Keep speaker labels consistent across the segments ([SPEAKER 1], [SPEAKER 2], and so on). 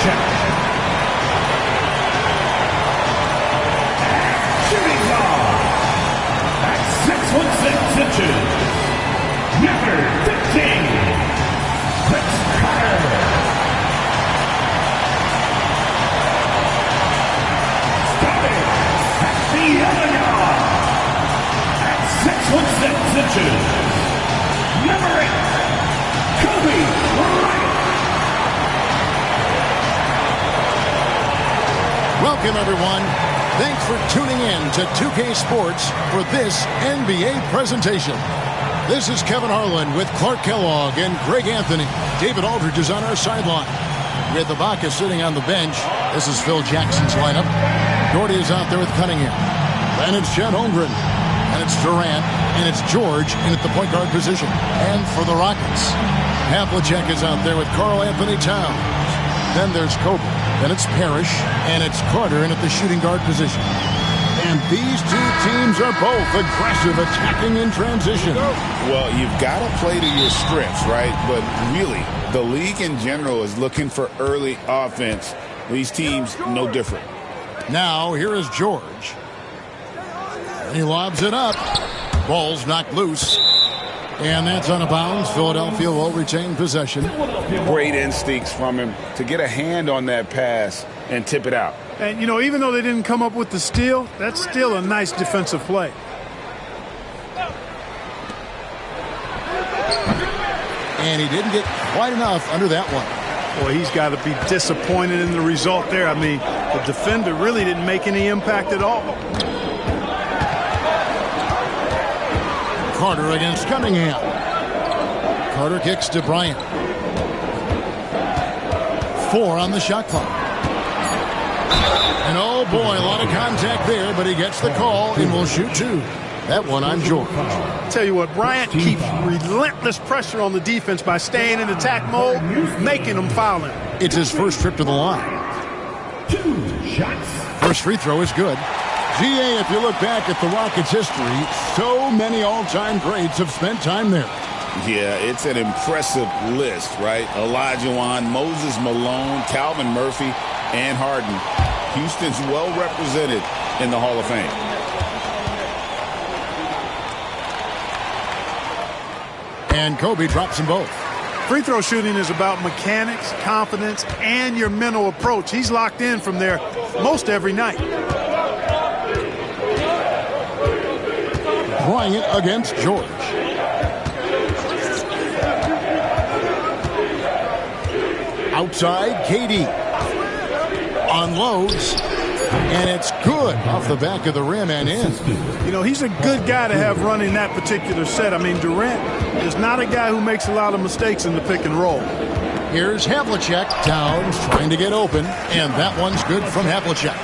[SPEAKER 1] Havlicek. Shooting guard at 6'6" number 15, Carter. Starting at the other guard at 6'6", number 8, Kobe Bryant.
[SPEAKER 2] Welcome, everyone. Thanks for tuning in to 2K Sports for this NBA presentation. This is Kevin Harlan with Clark Kellogg and Greg Anthony. David Aldridge is on our sideline. With Ibaka sitting on the bench. This is Phil Jackson's lineup. Doherty is out there with Cunningham. Then it's Chet Holmgren. And it's Durant. And it's George in at the point guard position. And for the Rockets, Havlicek is out there with Karl Anthony Towns. Then there's Kobe. Then it's Parrish. And it's Carter in at the shooting guard position. And these two teams are both aggressive, attacking in transition.
[SPEAKER 3] Well, you've got to play to your strengths, right? But really, the league in general is looking for early offense. These teams, no different.
[SPEAKER 2] Now, here is George. He lobs it up. Ball's knocked loose. And that's out of bounds. Philadelphia will retain possession.
[SPEAKER 3] Great instincts from him to get a hand on that pass and tip it out.
[SPEAKER 4] And, you know, even though they didn't come up with the steal, that's still a nice defensive play.
[SPEAKER 2] And he didn't get quite enough under that one.
[SPEAKER 4] Boy, he's got to be disappointed in the result there. I mean, the defender really didn't make any impact at all.
[SPEAKER 2] Carter against Cunningham. Carter kicks to Bryant. 4 on the shot clock. And oh boy, a lot of contact there, but he gets the call and will shoot 2. That one on George.
[SPEAKER 4] Tell you what, Bryant keeps relentless pressure on the defense by staying in attack mode, making them foul him.
[SPEAKER 2] It's his first trip to the line.
[SPEAKER 1] 2 shots.
[SPEAKER 2] First free throw is good. GA, if you look back at the Rockets' history, so many all-time greats have spent time there.
[SPEAKER 3] Yeah, it's an impressive list, right? Olajuwon, Moses Malone, Calvin Murphy, and Harden. Houston's well represented in the Hall of Fame.
[SPEAKER 2] And Kobe drops them both.
[SPEAKER 4] Free throw shooting is about mechanics, confidence, and your mental approach. He's locked in from there most every night.
[SPEAKER 2] Bryant against George. Outside, KD. Unloads. And it's good off the back of the rim and in.
[SPEAKER 4] You know, he's a good guy to have running that particular set. I mean, Durant is not a guy who makes a lot of mistakes in the pick and roll.
[SPEAKER 2] Here's Havlicek. Towns trying to get open. And that one's good from Havlicek.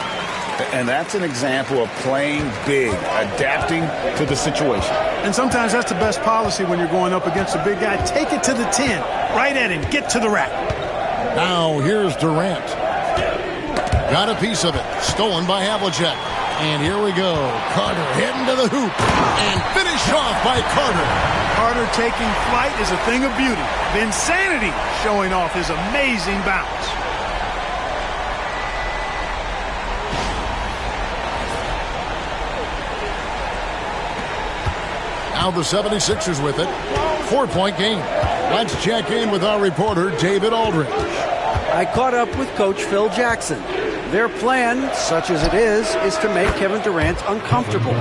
[SPEAKER 3] And that's an example of playing big, adapting to the situation.
[SPEAKER 4] And sometimes that's the best policy when you're going up against a big guy. Take it to the 10. Right at him. Get to the rack.
[SPEAKER 2] Now here's Durant. Got a piece of it. Stolen by Havlicek. And here we go. Carter heading to the hoop. And finished off by Carter.
[SPEAKER 4] Carter taking flight is a thing of beauty. Insanity showing off his amazing bounce.
[SPEAKER 2] Now the 76ers with it. 4-point game. Let's check in with our reporter, David Aldridge.
[SPEAKER 5] I caught up with Coach Phil Jackson. Their plan, such as it is to make Kevin Durant uncomfortable,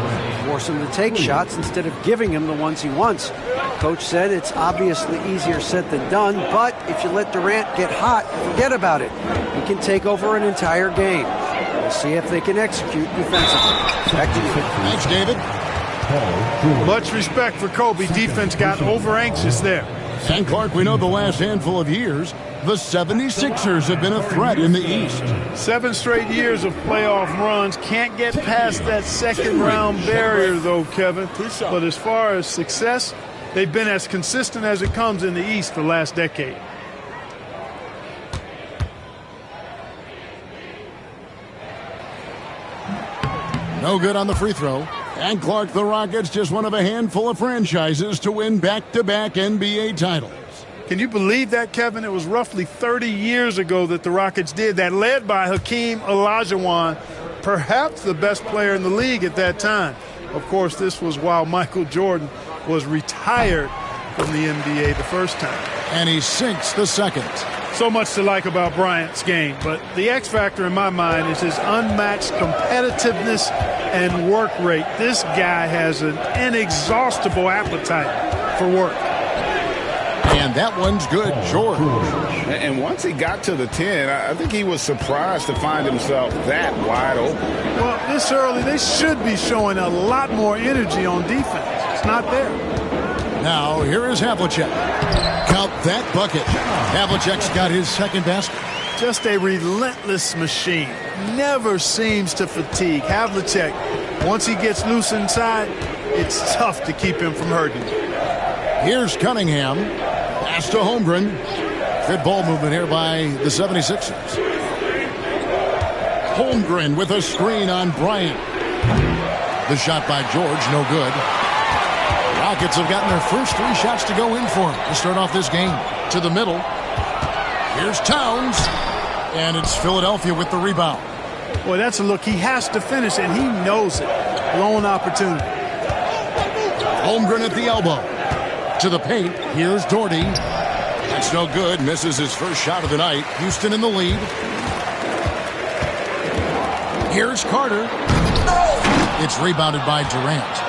[SPEAKER 5] force him to take shots instead of giving him the ones he wants. Coach said it's obviously easier said than done, but if you let Durant get hot, forget about it. He can take over an entire game. We'll see if they can execute defensively. Back to you.
[SPEAKER 2] Thanks, David.
[SPEAKER 4] Much respect for Kobe. Defense got over-anxious there.
[SPEAKER 2] And Clark, we know the last handful of years, the 76ers have been a threat in the East.
[SPEAKER 4] 7 straight years of playoff runs. Can't get past that second-round barrier, though, Kevin. But as far as success, they've been as consistent as it comes in the East the last decade.
[SPEAKER 2] No good on the free throw. And Clark, the Rockets, just one of a handful of franchises to win back-to-back NBA titles.
[SPEAKER 4] Can you believe that, Kevin? It was roughly 30 years ago that the Rockets did that, led by Hakeem Olajuwon, perhaps the best player in the league at that time. Of course, this was while Michael Jordan was retired from the NBA the first time.
[SPEAKER 2] And he sinks the second.
[SPEAKER 4] So much to like about Bryant's game, but the X factor in my mind is his unmatched competitiveness and work rate. This guy has an inexhaustible appetite for work.
[SPEAKER 2] And that one's good, George.
[SPEAKER 3] And once he got to the 10, I think he was surprised to find himself that wide open.
[SPEAKER 4] Well, this early, they should be showing a lot more energy on defense. It's not there.
[SPEAKER 2] Now, here is Havlicek. Count that bucket. Havlicek's got his second basket.
[SPEAKER 4] Just a relentless machine. Never seems to fatigue. Havlicek, once he gets loose inside, it's tough to keep him from hurting.
[SPEAKER 2] Here's Cunningham. Pass to Holmgren. Good ball movement here by the 76ers. Holmgren with a screen on Bryant. The shot by George, no good. Rockets have gotten their first 3 shots to go in for him to start off this game. To the middle. Here's Towns. And it's Philadelphia with the rebound.
[SPEAKER 4] Boy, that's a look he has to finish, and he knows it. Lone opportunity.
[SPEAKER 2] Holmgren at the elbow. To the paint. Here's Doherty. That's no good. Misses his first shot of the night. Houston in the lead. Here's Carter. It's rebounded by Durant.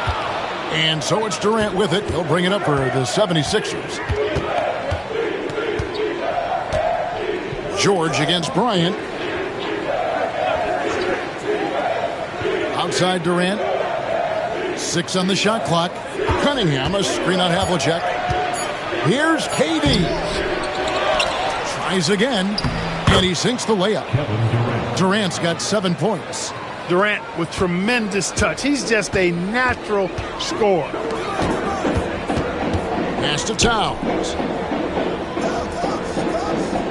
[SPEAKER 2] And so it's Durant with it. He'll bring it up for the 76ers. George against Bryant. Outside Durant. 6 on the shot clock. Cunningham, a screen on Havlicek. Here's KD. Tries again, and he sinks the layup. Durant's got 7 points.
[SPEAKER 4] Durant with tremendous touch. He's just a natural scorer.
[SPEAKER 2] Pass to Towns.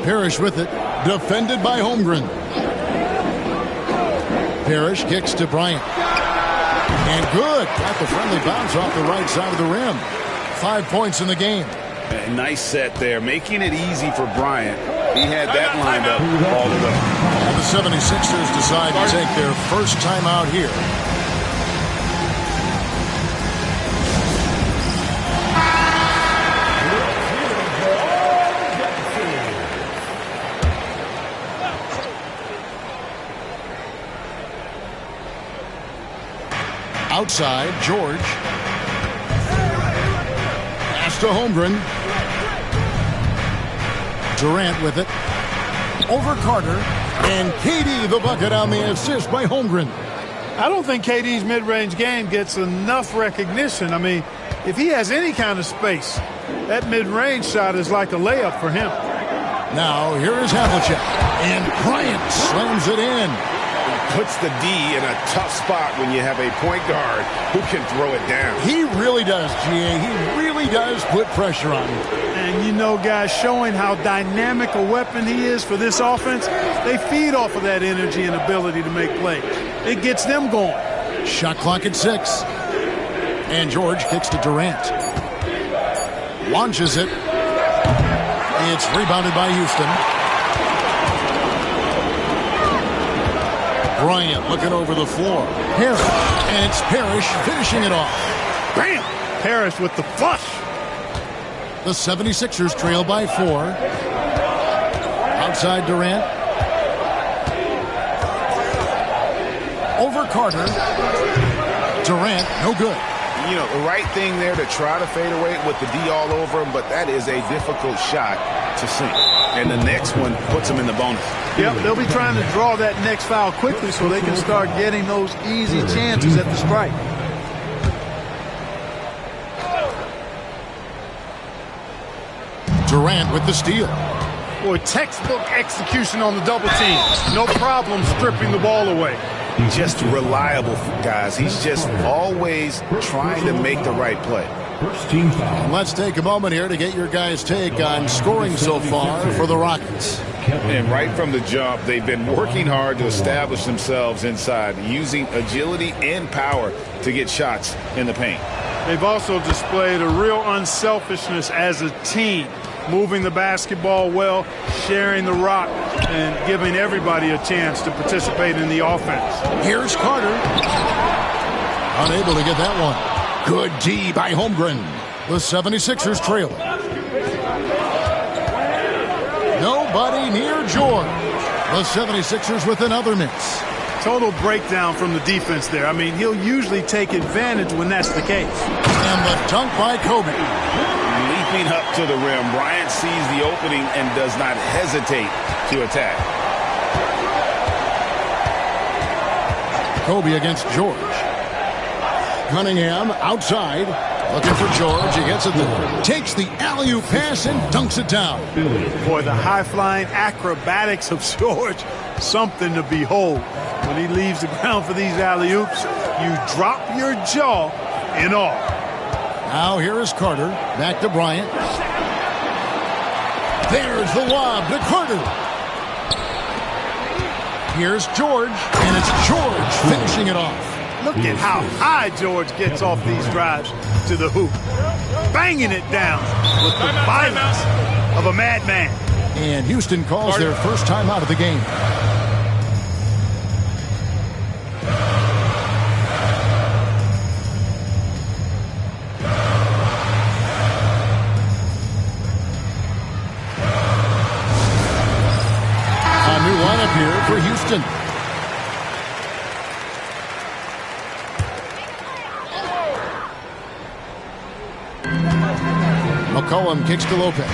[SPEAKER 2] Parrish with it. Defended by Holmgren. Parrish kicks to Bryant. And good. Got the friendly bounce off the right side of the rim. 5 points in the game.
[SPEAKER 3] A nice set there, making it easy for Bryant. He had that lined up all the way.
[SPEAKER 2] And the 76ers decide to take their first time out here. Outside, George. Pass to Holmgren. Durant with it. Over Carter. And KD the bucket on the assist by Holmgren.
[SPEAKER 4] I don't think KD's mid-range game gets enough recognition. I mean, if he has any kind of space, that mid-range shot is like a layup for him.
[SPEAKER 2] Now, here is Havlicek. And Bryant slams it in.
[SPEAKER 3] Puts the D in a tough spot when you have a point guard who can throw it down.
[SPEAKER 2] He really does, GA. He really does put pressure on him.
[SPEAKER 4] And you know, guys, showing how dynamic a weapon he is for this offense, they feed off of that energy and ability to make plays. It gets them going.
[SPEAKER 2] Shot clock at 6. And George kicks to Durant. Launches it. It's rebounded by Houston. Bryant looking over the floor. Parrish. And it's Parrish finishing it off.
[SPEAKER 4] Bam! Parrish with the flush.
[SPEAKER 2] The 76ers trail by 4. Outside Durant. Over Carter. Durant, no good.
[SPEAKER 3] You know, the right thing there to try to fade away with the D all over him, but that is a difficult shot to sink. And the next one puts him in the bonus.
[SPEAKER 4] Yep, they'll be trying to draw that next foul quickly so they can start getting those easy chances at the strike.
[SPEAKER 2] Durant with the steal.
[SPEAKER 4] Boy, textbook execution on the double team. No problem stripping the ball away.
[SPEAKER 3] Just reliable, guys. He's just always trying to make the right play.
[SPEAKER 1] First team foul.
[SPEAKER 2] Let's take a moment here to get your guys' take on scoring so far for the Rockets.
[SPEAKER 3] And right from the jump, they've been working hard to establish themselves inside, using agility and power to get shots in the paint.
[SPEAKER 4] They've also displayed a real unselfishness as a team. moving the basketball well, sharing the rock, and giving everybody a chance to participate in the offense.
[SPEAKER 2] Here's Carter. Unable to get that one. Good D by Holmgren. The 76ers trail. Nobody near George. The 76ers with another miss.
[SPEAKER 4] Total breakdown from the defense there. I mean, he'll usually take advantage when that's the case.
[SPEAKER 2] And the dunk by Kobe.
[SPEAKER 3] Leaping up to the rim, Bryant sees the opening and does not hesitate to attack.
[SPEAKER 2] Kobe against George. Cunningham outside. Looking for George. He gets it there. Takes the alley-oop pass and dunks it down.
[SPEAKER 4] Boy, the high-flying acrobatics of George, something to behold. When he leaves the ground for these alley-oops, you drop your jaw in awe.
[SPEAKER 2] Now here is Carter. Back to Bryant. There's the lob to Carter. Here's George, and it's George finishing it off.
[SPEAKER 4] Look at how high George gets off these drives to the hoop. Banging it down with the violence of a madman.
[SPEAKER 2] And Houston calls their first time out of the game. A new lineup here for Houston. McCollum kicks to Lopez.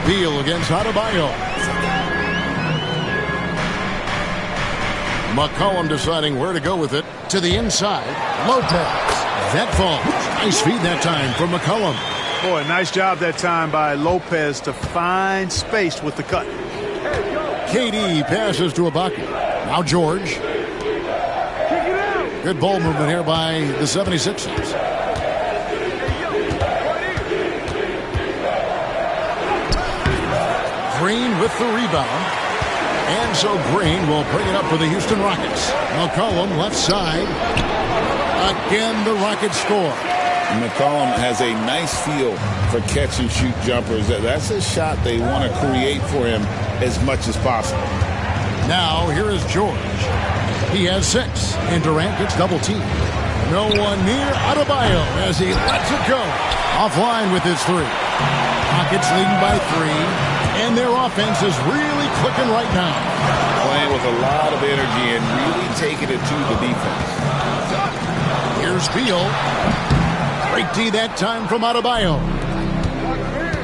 [SPEAKER 2] Beal against Adebayo. McCollum deciding where to go with it. To the inside. Lopez. That falls. Nice feed that time from McCollum.
[SPEAKER 4] Boy, nice job that time by Lopez to find space with the cut.
[SPEAKER 2] KD passes to Ibaka. Now George. Good ball movement here by the 76ers. Green with the rebound. And so Green will bring it up for the Houston Rockets. McCollum left side. Again, the Rockets score.
[SPEAKER 3] McCollum has a nice feel for catch-and-shoot jumpers. That's a shot they want to create for him as much as possible.
[SPEAKER 2] Now, here is George. He has 6, and Durant gets double-teamed. No one near Adebayo as he lets it go. Offline with his 3. Rockets leading by 3, and their offense is really clicking right now.
[SPEAKER 3] Playing with a lot of energy and really taking it to the defense.
[SPEAKER 2] Here's Beal. Great D that time from Adebayo.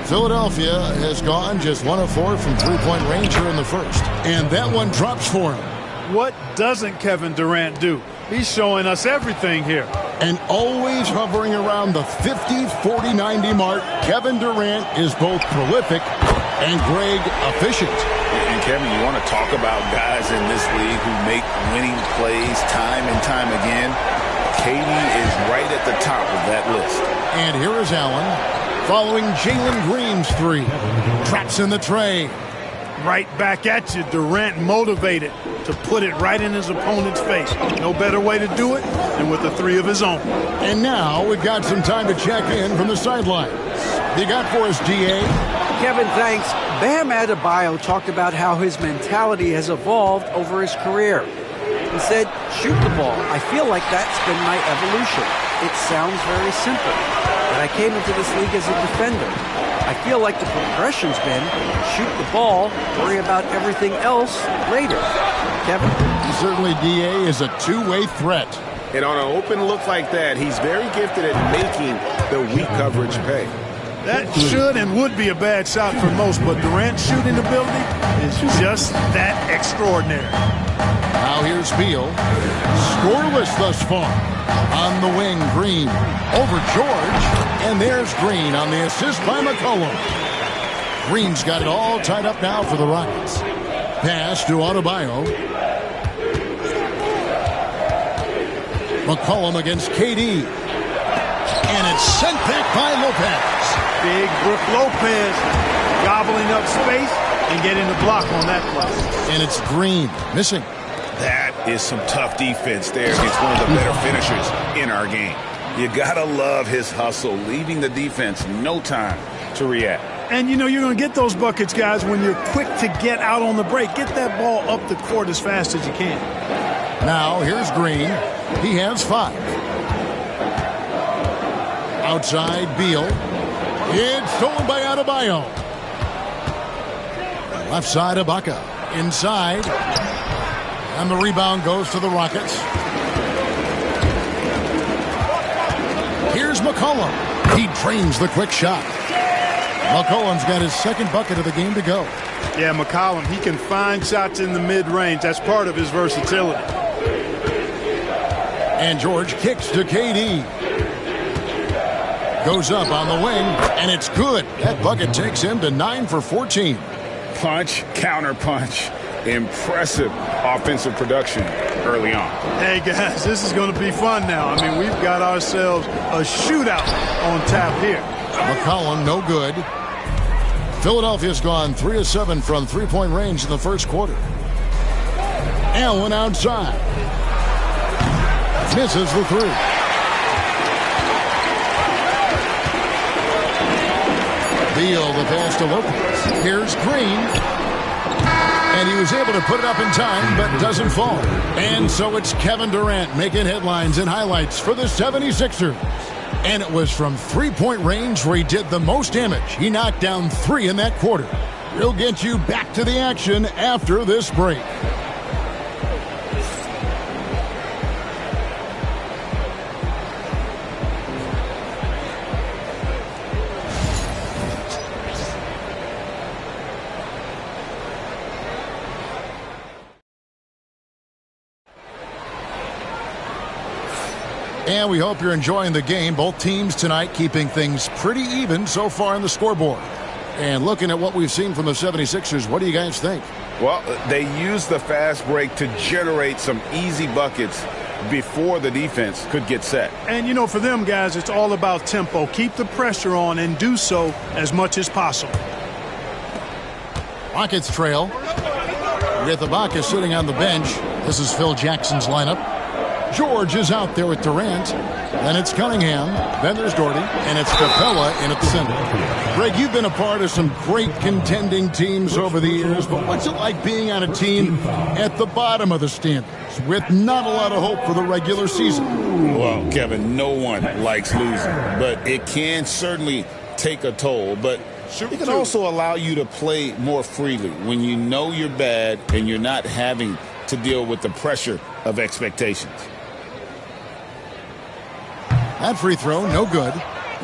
[SPEAKER 2] Philadelphia has gone just 1 of 4 from three-point range here in the first. And that one drops for him.
[SPEAKER 4] What doesn't Kevin Durant do? He's showing us everything here.
[SPEAKER 2] And always hovering around the 50, 40, 90 mark, Kevin Durant is both prolific and, Greg, efficient.
[SPEAKER 3] And Kevin, you want to talk about guys in this league who make winning plays time and time again. KD is right at the top of that list.
[SPEAKER 2] And here is Allen following Jalen Green's 3. Traps in the tray.
[SPEAKER 4] Right back at you. Durant motivated to put it right in his opponent's face. No better way to do it than with a 3 of his own.
[SPEAKER 2] And now we've got some time to check in from the sidelines. You got for us, DA?
[SPEAKER 5] Kevin, thanks. Bam Adebayo talked about how his mentality has evolved over his career. He said, shoot the ball. I feel like that's been my evolution. It sounds very simple, but I came into this league as a defender. I feel like the progression's been shoot the ball, worry about everything else later. Kevin?
[SPEAKER 2] Certainly, DA is a two-way threat.
[SPEAKER 3] And on an open look like that, he's very gifted at making the weak coverage pay.
[SPEAKER 4] That should and would be a bad shot for most, but Durant's shooting ability is just that extraordinary.
[SPEAKER 2] Now here's Beal. Scoreless thus far. On the wing, Green. Over George. And there's Green on the assist by McCollum. Green's got it all tied up now for the Rockets. Pass to Adebayo. McCollum against KD. And it's sent back by Lopez.
[SPEAKER 4] Big Brook Lopez gobbling up space and getting the block on that play.
[SPEAKER 2] And it's Green missing.
[SPEAKER 3] That is some tough defense there against one of the better finishers in our game. You gotta love his hustle, leaving the defense no time to react.
[SPEAKER 4] And, you know, you're going to get those buckets, guys, when you're quick to get out on the break. Get that ball up the court as fast as you can.
[SPEAKER 2] Now, here's Green. He has 5. Outside, Beal. It's stolen by Adebayo. Left side, Ibaka. Inside. And the rebound goes to the Rockets. Here's McCollum. He drains the quick shot. McCollum's got his second bucket of the game to go.
[SPEAKER 4] Yeah, McCollum, he can find shots in the mid-range. That's part of his versatility.
[SPEAKER 2] And George kicks to KD. Goes up on the wing, and it's good. That bucket takes him to 9 for 14.
[SPEAKER 3] Punch, counter punch. Impressive offensive production early on.
[SPEAKER 4] Hey, guys, this is going to be fun now. I mean, we've got ourselves a shootout on tap here.
[SPEAKER 2] McCollum, no good. Philadelphia's gone 3 of 7 from three-point range in the first quarter. Allen outside. Misses the 3. Beal, the pass to Lopez. Here's Green. And he was able to put it up in time, but doesn't fall. And so it's Kevin Durant making headlines and highlights for the 76ers. And it was from three-point range where he did the most damage. He knocked down 3 in that quarter. We'll get you back to the action after this break. And we hope you're enjoying the game. Both teams tonight keeping things pretty even so far on the scoreboard. And looking at what we've seen from the 76ers, what do you guys think?
[SPEAKER 3] Well, they used the fast break to generate some easy buckets before the defense could get set.
[SPEAKER 4] And, you know, for them, guys, it's all about tempo. Keep the pressure on and do so as much as possible.
[SPEAKER 2] Rockets trail. With Ibaka sitting on the bench. This is Phil Jackson's lineup. George is out there with Durant. Then it's Cunningham. Then there's Doherty. And it's Capella in at the center. Greg, you've been a part of some great contending teams over the years, but what's it like being on a team at the bottom of the standings with not a lot of hope for the regular season?
[SPEAKER 3] Well, Kevin, no one likes losing, but it can certainly take a toll. But it can also allow you to play more freely when you know you're bad and you're not having to deal with the pressure of expectations.
[SPEAKER 2] That free throw, no good.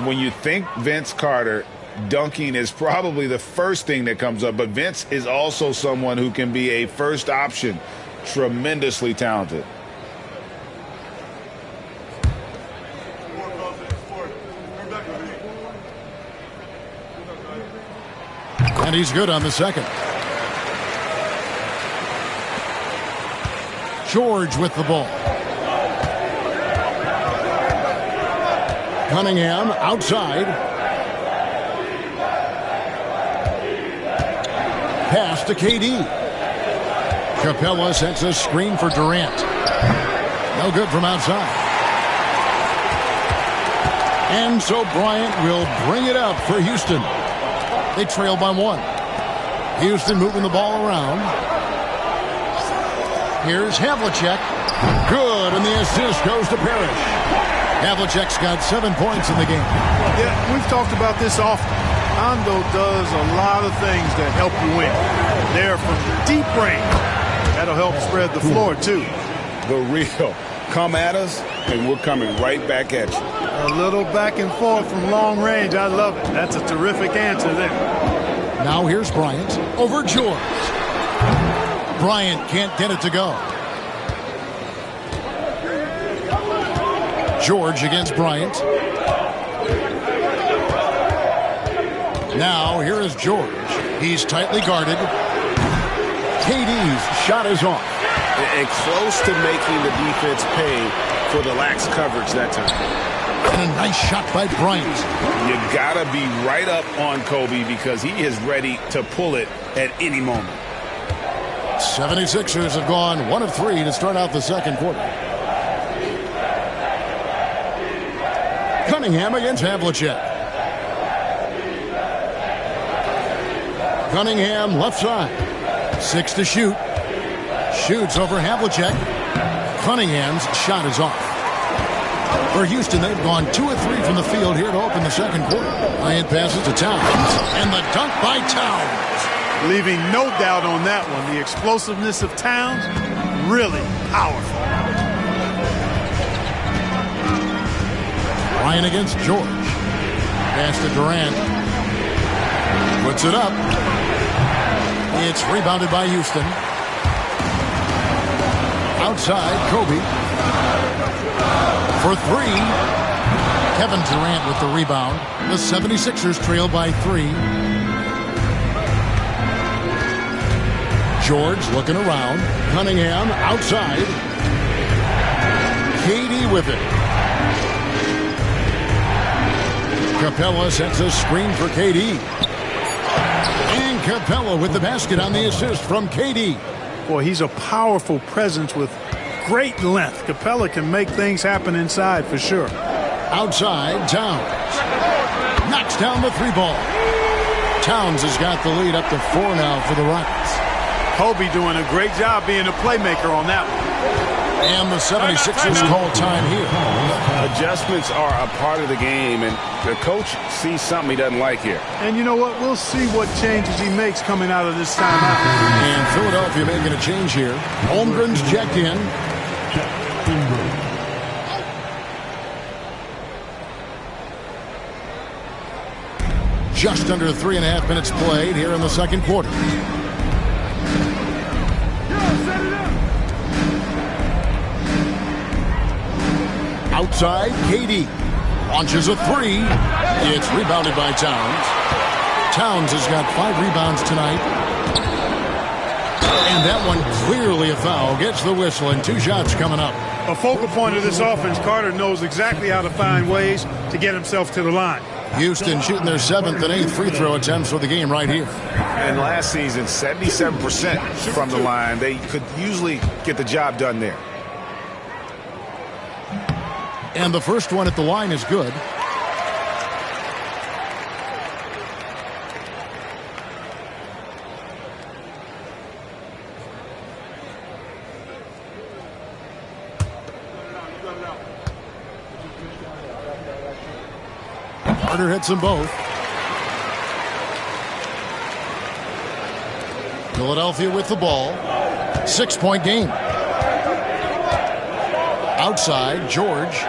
[SPEAKER 3] When you think Vince Carter, dunking is probably the first thing that comes up, but Vince is also someone who can be a first option. Tremendously talented.
[SPEAKER 2] And he's good on the second. George with the ball. Cunningham outside. Pass to KD. Capella sets a screen for Durant. No good from outside. And so Bryant will bring it up for Houston. They trail by 1. Houston moving the ball around. Here's Havlicek. Good, and the assist goes to Parrish. Havlicek's got 7 points in the game.
[SPEAKER 4] Yeah, we've talked about this often. Hondo does a lot of things that help you win. They're from deep range. That'll help spread the floor, too.
[SPEAKER 3] The real. Come at us, and we're coming right back at you.
[SPEAKER 4] A little back and forth from long range. I love it. That's a terrific answer there.
[SPEAKER 2] Now here's Bryant over George. Bryant can't get it to go. George against Bryant. Now here is George. He's tightly guarded. KD's shot is off.
[SPEAKER 3] And close to making the defense pay for the lax coverage that time.
[SPEAKER 2] And a nice shot by Bryant.
[SPEAKER 3] You gotta be right up on Kobe because he is ready to pull it at any moment.
[SPEAKER 2] 76ers have gone 1 of 3 to start out the second quarter. Cunningham against Havlicek. Cunningham left side. 6 to shoot. Shoots over Havlicek. Cunningham's shot is off. For Houston, they've gone 2 of 3 from the field here to open the second quarter. Bryant passes to Towns. And the dunk by Towns.
[SPEAKER 4] Leaving no doubt on that one. The explosiveness of Towns, really powerful.
[SPEAKER 2] Bryant against George. Pass to Durant. Puts it up. It's rebounded by Houston. Outside, Kobe. For 3. Kevin Durant with the rebound. The 76ers trail by 3. George looking around. Cunningham outside. KD with it. Capella sets a screen for KD. And Capella with the basket on the assist from KD.
[SPEAKER 4] Boy, he's a powerful presence with great length. Capella can make things happen inside for sure.
[SPEAKER 2] Outside, Towns. Knocks down the 3-ball. Towns has got the lead up to 4 now for the Rockets.
[SPEAKER 4] Kobe doing a great job being a playmaker on that one.
[SPEAKER 2] And the 76ers call time here.
[SPEAKER 3] Adjustments are a part of the game, and the coach sees something he doesn't like here.
[SPEAKER 4] And you know what? We'll see what changes he makes coming out of this timeout.
[SPEAKER 2] And Philadelphia making a change here. Holmgren's checked in. Just under 3.5 minutes played here in the second quarter. Outside, KD launches a 3. It's rebounded by Towns. Towns has got 5 rebounds tonight. And that one clearly a foul. Gets the whistle and 2 shots coming up.
[SPEAKER 4] A focal point of this offense, Carter knows exactly how to find ways to get himself to the line.
[SPEAKER 2] Houston shooting their 7th and 8th free throw attempts for the game right here.
[SPEAKER 3] And last season, 77% from the line. They could usually get the job done there.
[SPEAKER 2] And the first one at the line is good. Carter hits them both. Philadelphia with the ball. 6-point game. Outside, George.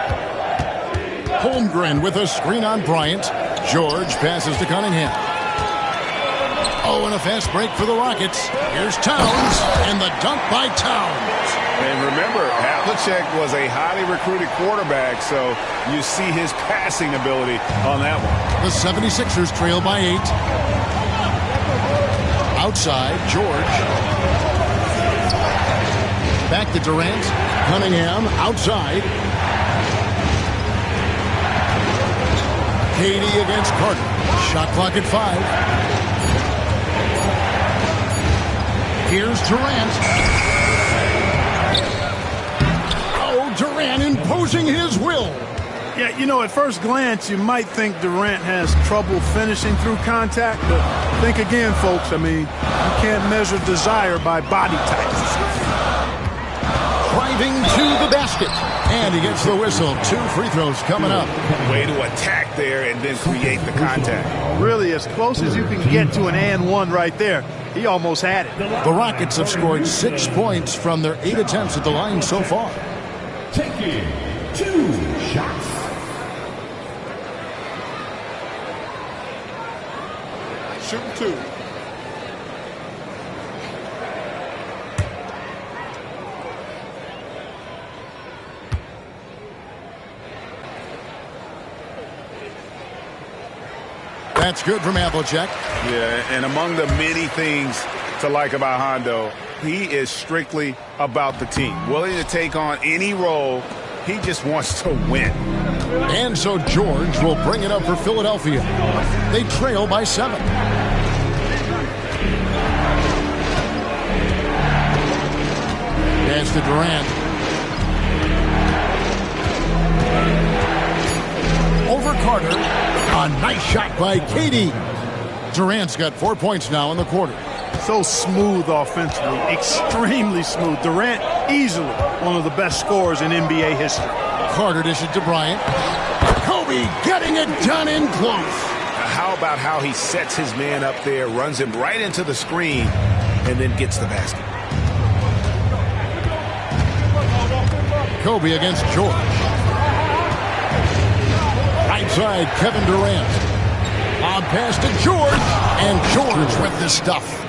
[SPEAKER 2] Holmgren with a screen on Bryant. George passes to Cunningham. Oh, and a fast break for the Rockets. Here's Towns, and the dunk by Towns.
[SPEAKER 3] And remember, Havlicek was a highly recruited quarterback, so you see his passing ability on that one.
[SPEAKER 2] The 76ers trail by 8. Outside, George. Back to Durant. Cunningham outside. KD against Carter. Shot clock at 5. Here's Durant. Oh, Durant imposing his will.
[SPEAKER 4] Yeah, you know, at first glance, you might think Durant has trouble finishing through contact, but think again, folks. I mean, you can't measure desire by body type.
[SPEAKER 2] Driving to the basket. And he gets the whistle. 2 free throws coming up.
[SPEAKER 3] Way to attack there and then create the contact.
[SPEAKER 4] Really, as close as you can get to an and one right there. He almost had it.
[SPEAKER 2] The Rockets have scored 6 points from their 8 attempts at the line so far.
[SPEAKER 1] Taking 2 shots.
[SPEAKER 3] Shooting 2.
[SPEAKER 2] That's good from Havlicek.
[SPEAKER 3] Yeah, and among the many things to like about Hondo, he is strictly about the team. Willing to take on any role. He just wants to win.
[SPEAKER 2] And so George will bring it up for Philadelphia. They trail by 7. Pass to Durant. Over Carter. A nice shot by Katie. Durant's got 4 points now in the quarter.
[SPEAKER 4] So smooth offensively, extremely smooth. Durant, easily one of the best scorers in NBA history.
[SPEAKER 2] Carter dishes to Bryant. Kobe getting it done in close.
[SPEAKER 6] How about how he sets his man up there, runs him right into the screen, and then gets the basket.
[SPEAKER 2] Kobe against George. Right side, Kevin Durant. Lob pass to George, and George with the stuff.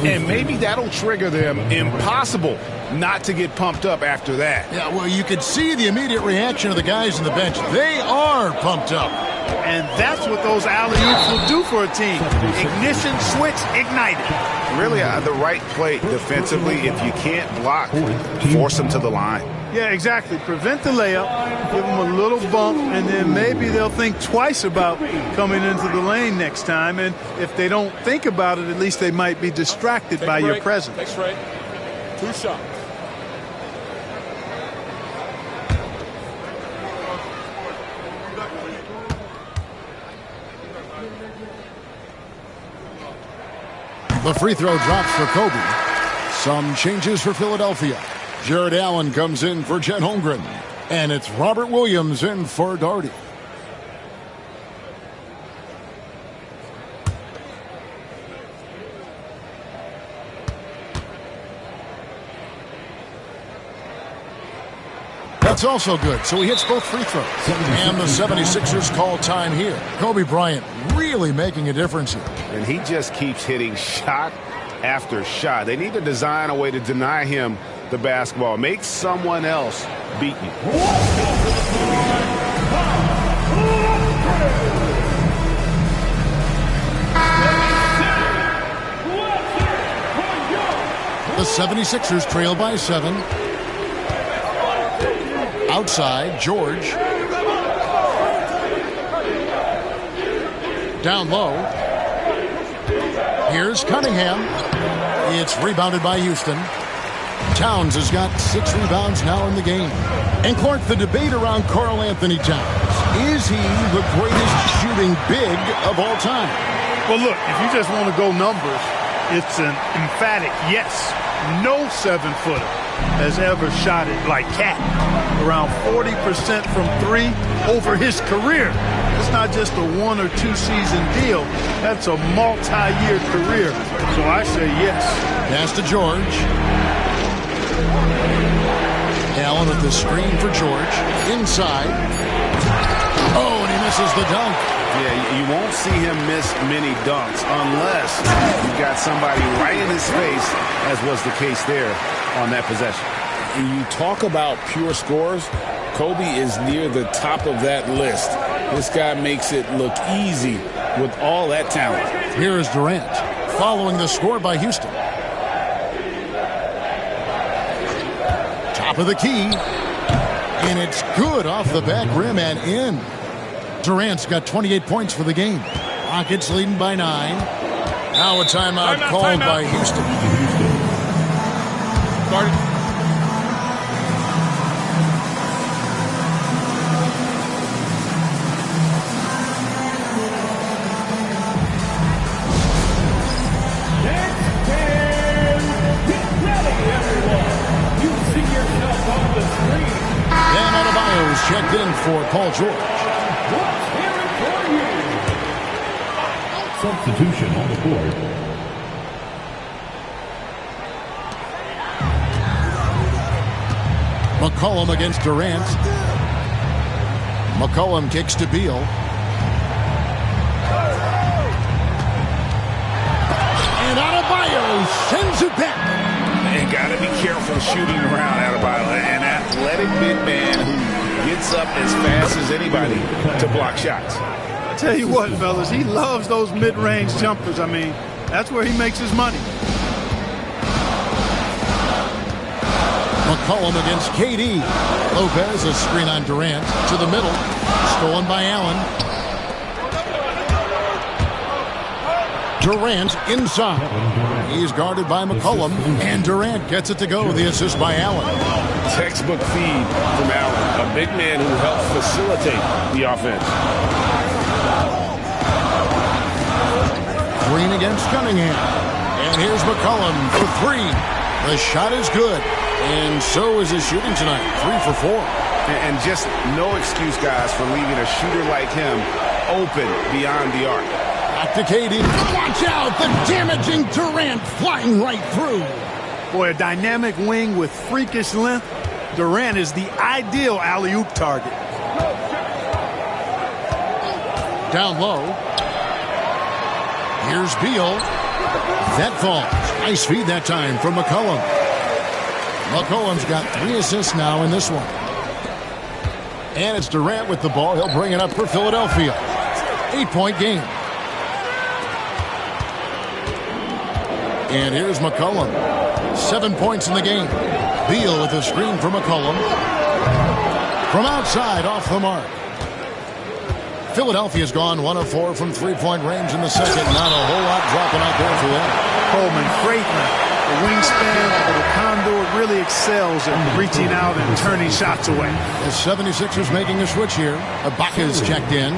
[SPEAKER 6] And maybe that'll trigger them. Impossible not to get pumped up after that.
[SPEAKER 2] Yeah, well, you could see the immediate reaction of the guys on the bench. They are pumped up.
[SPEAKER 4] And that's what those alley-oops will do for a team. Ignition switch ignited.
[SPEAKER 6] Really, the right play defensively. If you can't block, force them to the line.
[SPEAKER 4] Yeah, exactly. Prevent the layup, give them a little bump, and then maybe they'll think twice about coming into the lane next time. And if they don't think about it, at least they might be distracted by your presence.
[SPEAKER 7] Next right. 2 shots.
[SPEAKER 2] The free throw drops for Kobe. Some changes for Philadelphia. Jared Allen comes in for Chet Holmgren. And it's Robert Williams in for Daugherty. That's also good, so he hits both free throws. And the 76ers call time here. Kobe Bryant really making a difference here.
[SPEAKER 6] And he just keeps hitting shot after shot. They need to design a way to deny him the basketball. Make someone else beat you.
[SPEAKER 2] The 76ers trail by 7. Outside, George. Down low. Here's Cunningham. It's rebounded by Houston. Towns has got 6 rebounds now in the game. And Clark, the debate around Karl Anthony Towns. Is he the greatest shooting big of all time?
[SPEAKER 4] Well, look, if you just want to go numbers, it's an emphatic yes. No 7-footer has ever shot it like Cat. Around 40% from 3 over his career. It's not just a 1 or 2 season deal. That's a multi-year career. So I say yes.
[SPEAKER 2] Pass to George. Allen with the screen for George. Inside. Oh, and he misses the dunk.
[SPEAKER 6] Yeah, you won't see him miss many dunks unless you've got somebody right in his face, as was the case there on that possession.
[SPEAKER 3] When you talk about pure scores, Kobe is near the top of that list. This guy makes it look easy with all that talent.
[SPEAKER 2] Here is Durant, following the score by Houston. Top of the key. And it's good off the back rim and in. Durant's got 28 points for the game. Rockets leading by 9. Now a timeout called by Houston.
[SPEAKER 7] Starting.
[SPEAKER 2] Checked in for Paul George.
[SPEAKER 1] Substitution on the court.
[SPEAKER 2] McCollum against Durant. McCollum kicks to Beal. And Adebayo sends it back.
[SPEAKER 6] And got to be careful shooting around Adebayo. An athletic big man who gets up as fast as anybody to block shots.
[SPEAKER 4] I tell you what, fellas, he loves those mid-range jumpers. I mean, that's where he makes his money.
[SPEAKER 2] McCollum against KD. Lopez, a screen on Durant. To the middle. Stolen by Allen. Durant inside. He's guarded by McCollum. And Durant gets it to go. The assist by Allen.
[SPEAKER 6] textbook feed from Allen, a big man who helps facilitate the offense.
[SPEAKER 2] Green against Cunningham. And here's McCollum for three. The shot is good. And so is his shooting tonight. 3 for 4.
[SPEAKER 6] And just no excuse, guys, for leaving a shooter like him open beyond the arc.
[SPEAKER 2] Back to KD. Watch out! The damaging Durant flying right through.
[SPEAKER 4] Boy, a dynamic wing with freakish length. Durant is the ideal alley-oop target.
[SPEAKER 2] Down low. Here's Beal. That falls. Nice feed that time from McCollum. McCollum's got 3 assists now in this one. And it's Durant with the ball. He'll bring it up for Philadelphia. 8-point game. And here's McCollum. 7 points in the game. Beal with a screen for McCollum. From outside, off the mark. Philadelphia's gone 1 of 4 from three-point range in the second. Not a whole lot dropping out there for them.
[SPEAKER 4] Coleman, great length. The wingspan or the conduit really excels at reaching out and turning shots away.
[SPEAKER 2] The 76ers making a switch here. Ibaka's checked in.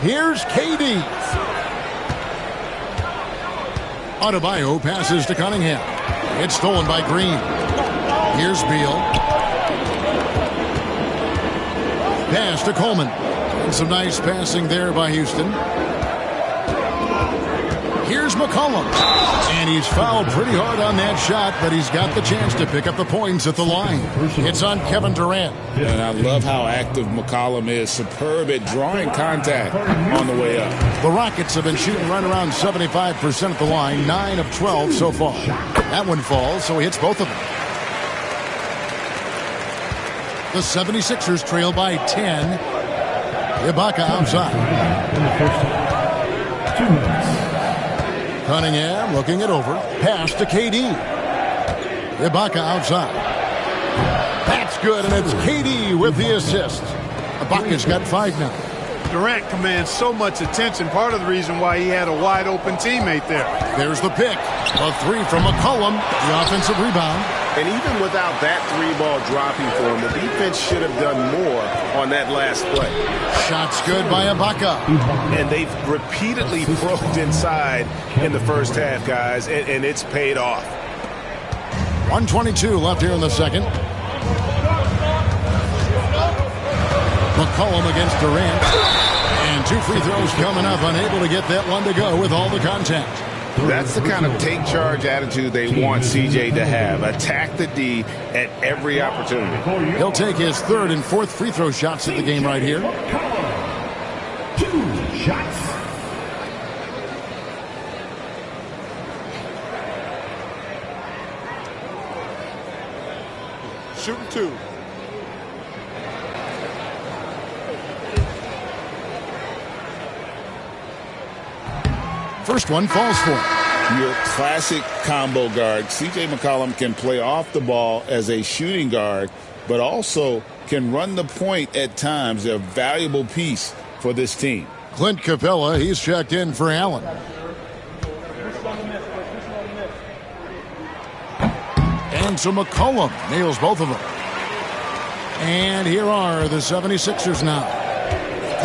[SPEAKER 2] Here's KD. Adebayo passes to Cunningham. It's stolen by Green. Here's Beal. Pass to Coleman. And some nice passing there by Houston. Here's McCollum. And he's fouled pretty hard on that shot, but he's got the chance to pick up the points at the line. It's on Kevin Durant.
[SPEAKER 3] And I love how active McCollum is. Superb at drawing contact on the way up.
[SPEAKER 2] The Rockets have been shooting right around 75% at the line. 9 of 12 so far. That one falls, so he hits both of them. The 76ers trail by 10. Ibaka outside. Cunningham looking it over. Pass to KD. Ibaka outside. That's good, and it's KD with the assist. Ibaka's got 5 now.
[SPEAKER 4] Durant commands so much attention. Part of the reason why he had a wide-open teammate there.
[SPEAKER 2] There's the pick. A 3 from McCollum. The offensive rebound.
[SPEAKER 6] And even without that 3-ball dropping for him, the defense should have done more on that last play.
[SPEAKER 2] Shots good by Ibaka.
[SPEAKER 6] And they've repeatedly probed inside in the first half, guys, and it's paid off.
[SPEAKER 2] 1:22 left here in the second. McCollum against Durant. And 2 free throws coming up. Unable to get that one to go with all the contact.
[SPEAKER 6] That's the kind of take-charge attitude they want CJ to have. Attack the D at every opportunity.
[SPEAKER 2] He'll take his 3rd and 4th free throw shots of the game right here.
[SPEAKER 1] 2 shots.
[SPEAKER 7] Shooting 2.
[SPEAKER 2] First one falls for him.
[SPEAKER 3] Your classic combo guard. C.J. McCollum can play off the ball as a shooting guard, but also can run the point at times. A valuable piece for this team.
[SPEAKER 2] Clint Capella, he's checked in for Allen. And so McCollum nails both of them. And here are the 76ers now.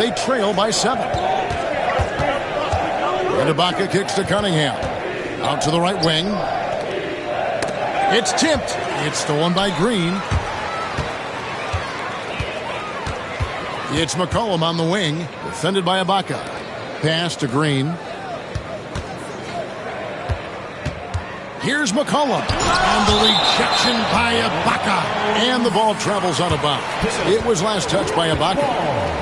[SPEAKER 2] They trail by 7. And Ibaka kicks to Cunningham. Out to the right wing. It's tipped. It's stolen by Green. It's McCollum on the wing. Defended by Ibaka. Pass to Green. Here's McCollum. And the rejection by Ibaka. And the ball travels out of bounds. It was last touched by Ibaka.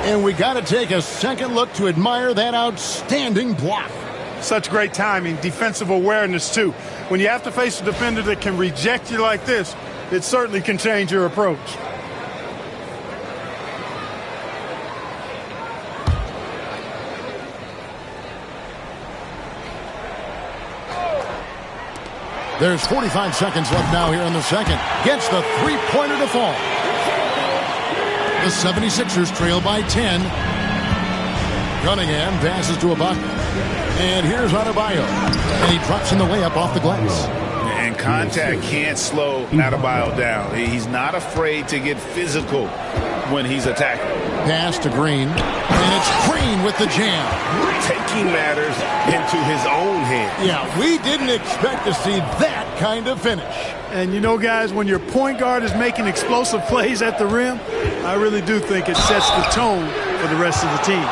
[SPEAKER 2] And we got to take a second look to admire that outstanding block.
[SPEAKER 4] Such great timing, defensive awareness, too. When you have to face a defender that can reject you like this, it certainly can change your approach.
[SPEAKER 2] There's 45 seconds left now here in the second. Gets the three-pointer to fall. The 76ers trail by 10. Cunningham passes to Ibaka. And here's Adebayo. And he drops in the layup off the glass.
[SPEAKER 6] And contact can't slow Adebayo down. He's not afraid to get physical when he's attacking.
[SPEAKER 2] Pass to Green. And it's Green with the jam.
[SPEAKER 6] Taking matters into his own hands.
[SPEAKER 2] Yeah, we didn't expect to see that kind of finish.
[SPEAKER 4] And you know, guys, when your point guard is making explosive plays at the rim, I really do think it sets the tone for the rest of the team.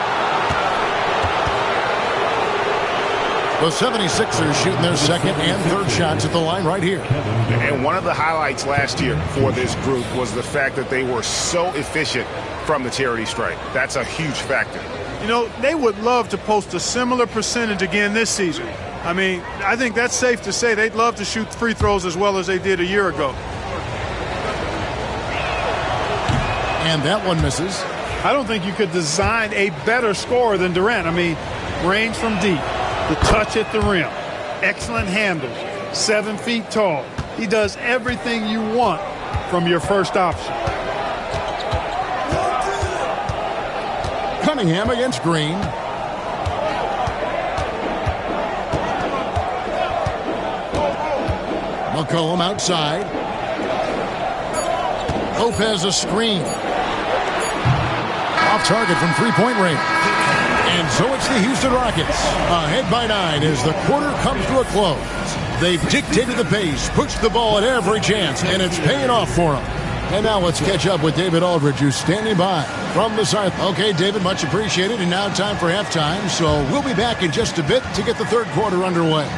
[SPEAKER 2] The 76ers shooting their second and third shots at the line right here.
[SPEAKER 6] And one of the highlights last year for this group was the fact that they were so efficient from the charity stripe. That's a huge factor.
[SPEAKER 4] You know, they would love to post a similar percentage again this season. I mean, I think that's safe to say they'd love to shoot free throws as well as they did a year ago.
[SPEAKER 2] And that one misses.
[SPEAKER 4] I don't think you could design a better scorer than Durant. I mean, range from deep, the touch at the rim, excellent handles, 7 feet tall. He does everything you want from your first option.
[SPEAKER 2] Cunningham against Green. McCollum outside. Lopez a screen. Off target from three-point range. And so it's the Houston Rockets, ahead by 9 as the quarter comes to a close. They've dictated the pace, pushed the ball at every chance, and it's paying off for them. And now let's catch up with David Aldridge, who's standing by from the side. Okay, David, much appreciated. And now time for halftime, so we'll be back in just a bit to get the third quarter underway.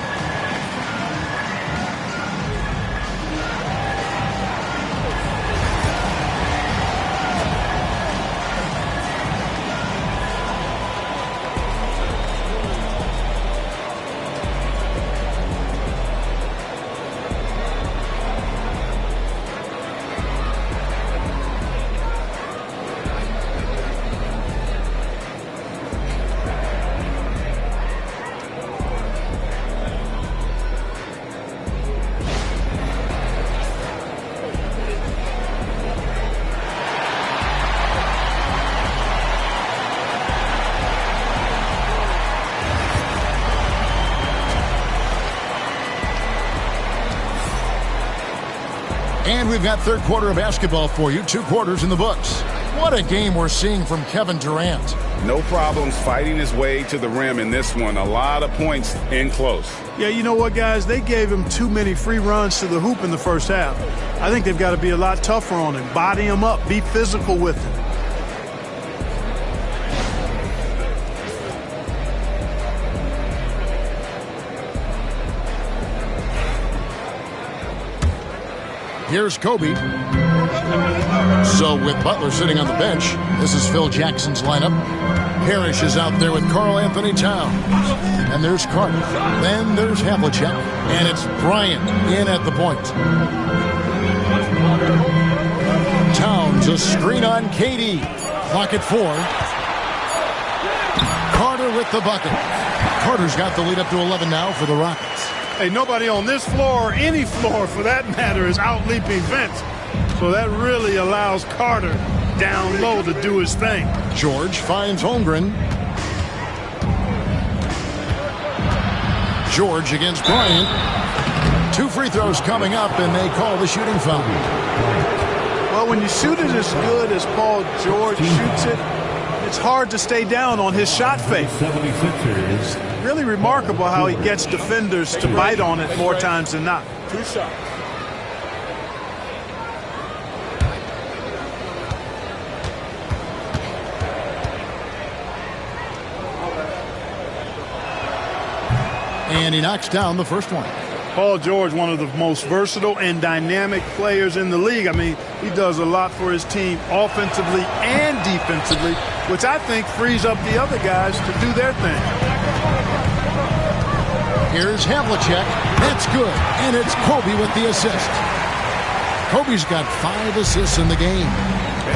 [SPEAKER 2] And we've got third quarter of basketball for you. 2 quarters in the books. What a game we're seeing from Kevin Durant.
[SPEAKER 6] No problems fighting his way to the rim in this one. A lot of points in close.
[SPEAKER 4] Yeah, you know what, guys? They gave him too many free runs to the hoop in the first half. I think they've got to be a lot tougher on him. Body him up. Be physical with him.
[SPEAKER 2] Here's Kobe. So with Butler sitting on the bench, this is Phil Jackson's lineup. Parrish is out there with Karl Anthony Towns. And there's Carter. Then there's Havlicek. And it's Bryant in at the point. Towns, a screen on KD. Clock at 4. Carter with the bucket. Carter's got the lead up to 11 now for the Rockets.
[SPEAKER 4] Hey, nobody on this floor, or any floor for that matter, is out-leaping Vince. So that really allows Carter down low to do his thing.
[SPEAKER 2] George finds Holmgren. George against Bryant. 2 free throws coming up, and they call the shooting foul.
[SPEAKER 4] Well, when you shoot it as good as Paul George shoots it, it's hard to stay down on his shot fake.
[SPEAKER 1] 76ers.
[SPEAKER 4] Really remarkable how he gets defenders to bite on it more times than not.
[SPEAKER 7] 2 shots.
[SPEAKER 2] And he knocks down the first one.
[SPEAKER 4] Paul George, one of the most versatile and dynamic players in the league. I mean, he does a lot for his team offensively and defensively, which I think frees up the other guys to do their thing.
[SPEAKER 2] Here's Havlicek. That's good. And it's Kobe with the assist. Kobe's got 5 assists in the game.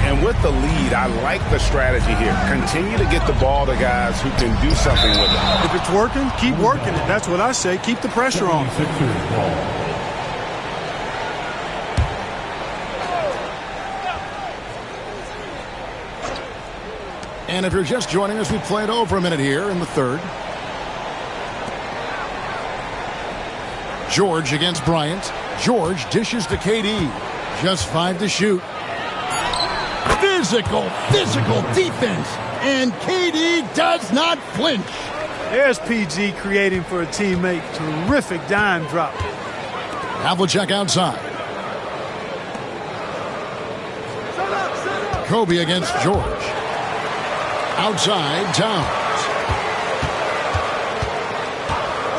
[SPEAKER 6] And with the lead, I like the strategy here. Continue to get the ball to guys who can do something with it.
[SPEAKER 4] If it's working, keep working it. That's what I say. Keep the pressure on.
[SPEAKER 1] 76ers ball.
[SPEAKER 2] And if you're just joining us, we played over a minute here in the third. George against Bryant. George dishes to KD. Just 5 to shoot. Physical defense. And KD does not flinch.
[SPEAKER 4] There's PG creating for a teammate. Terrific dime drop.
[SPEAKER 2] Havlicek outside. Kobe against George. Outside, Towns.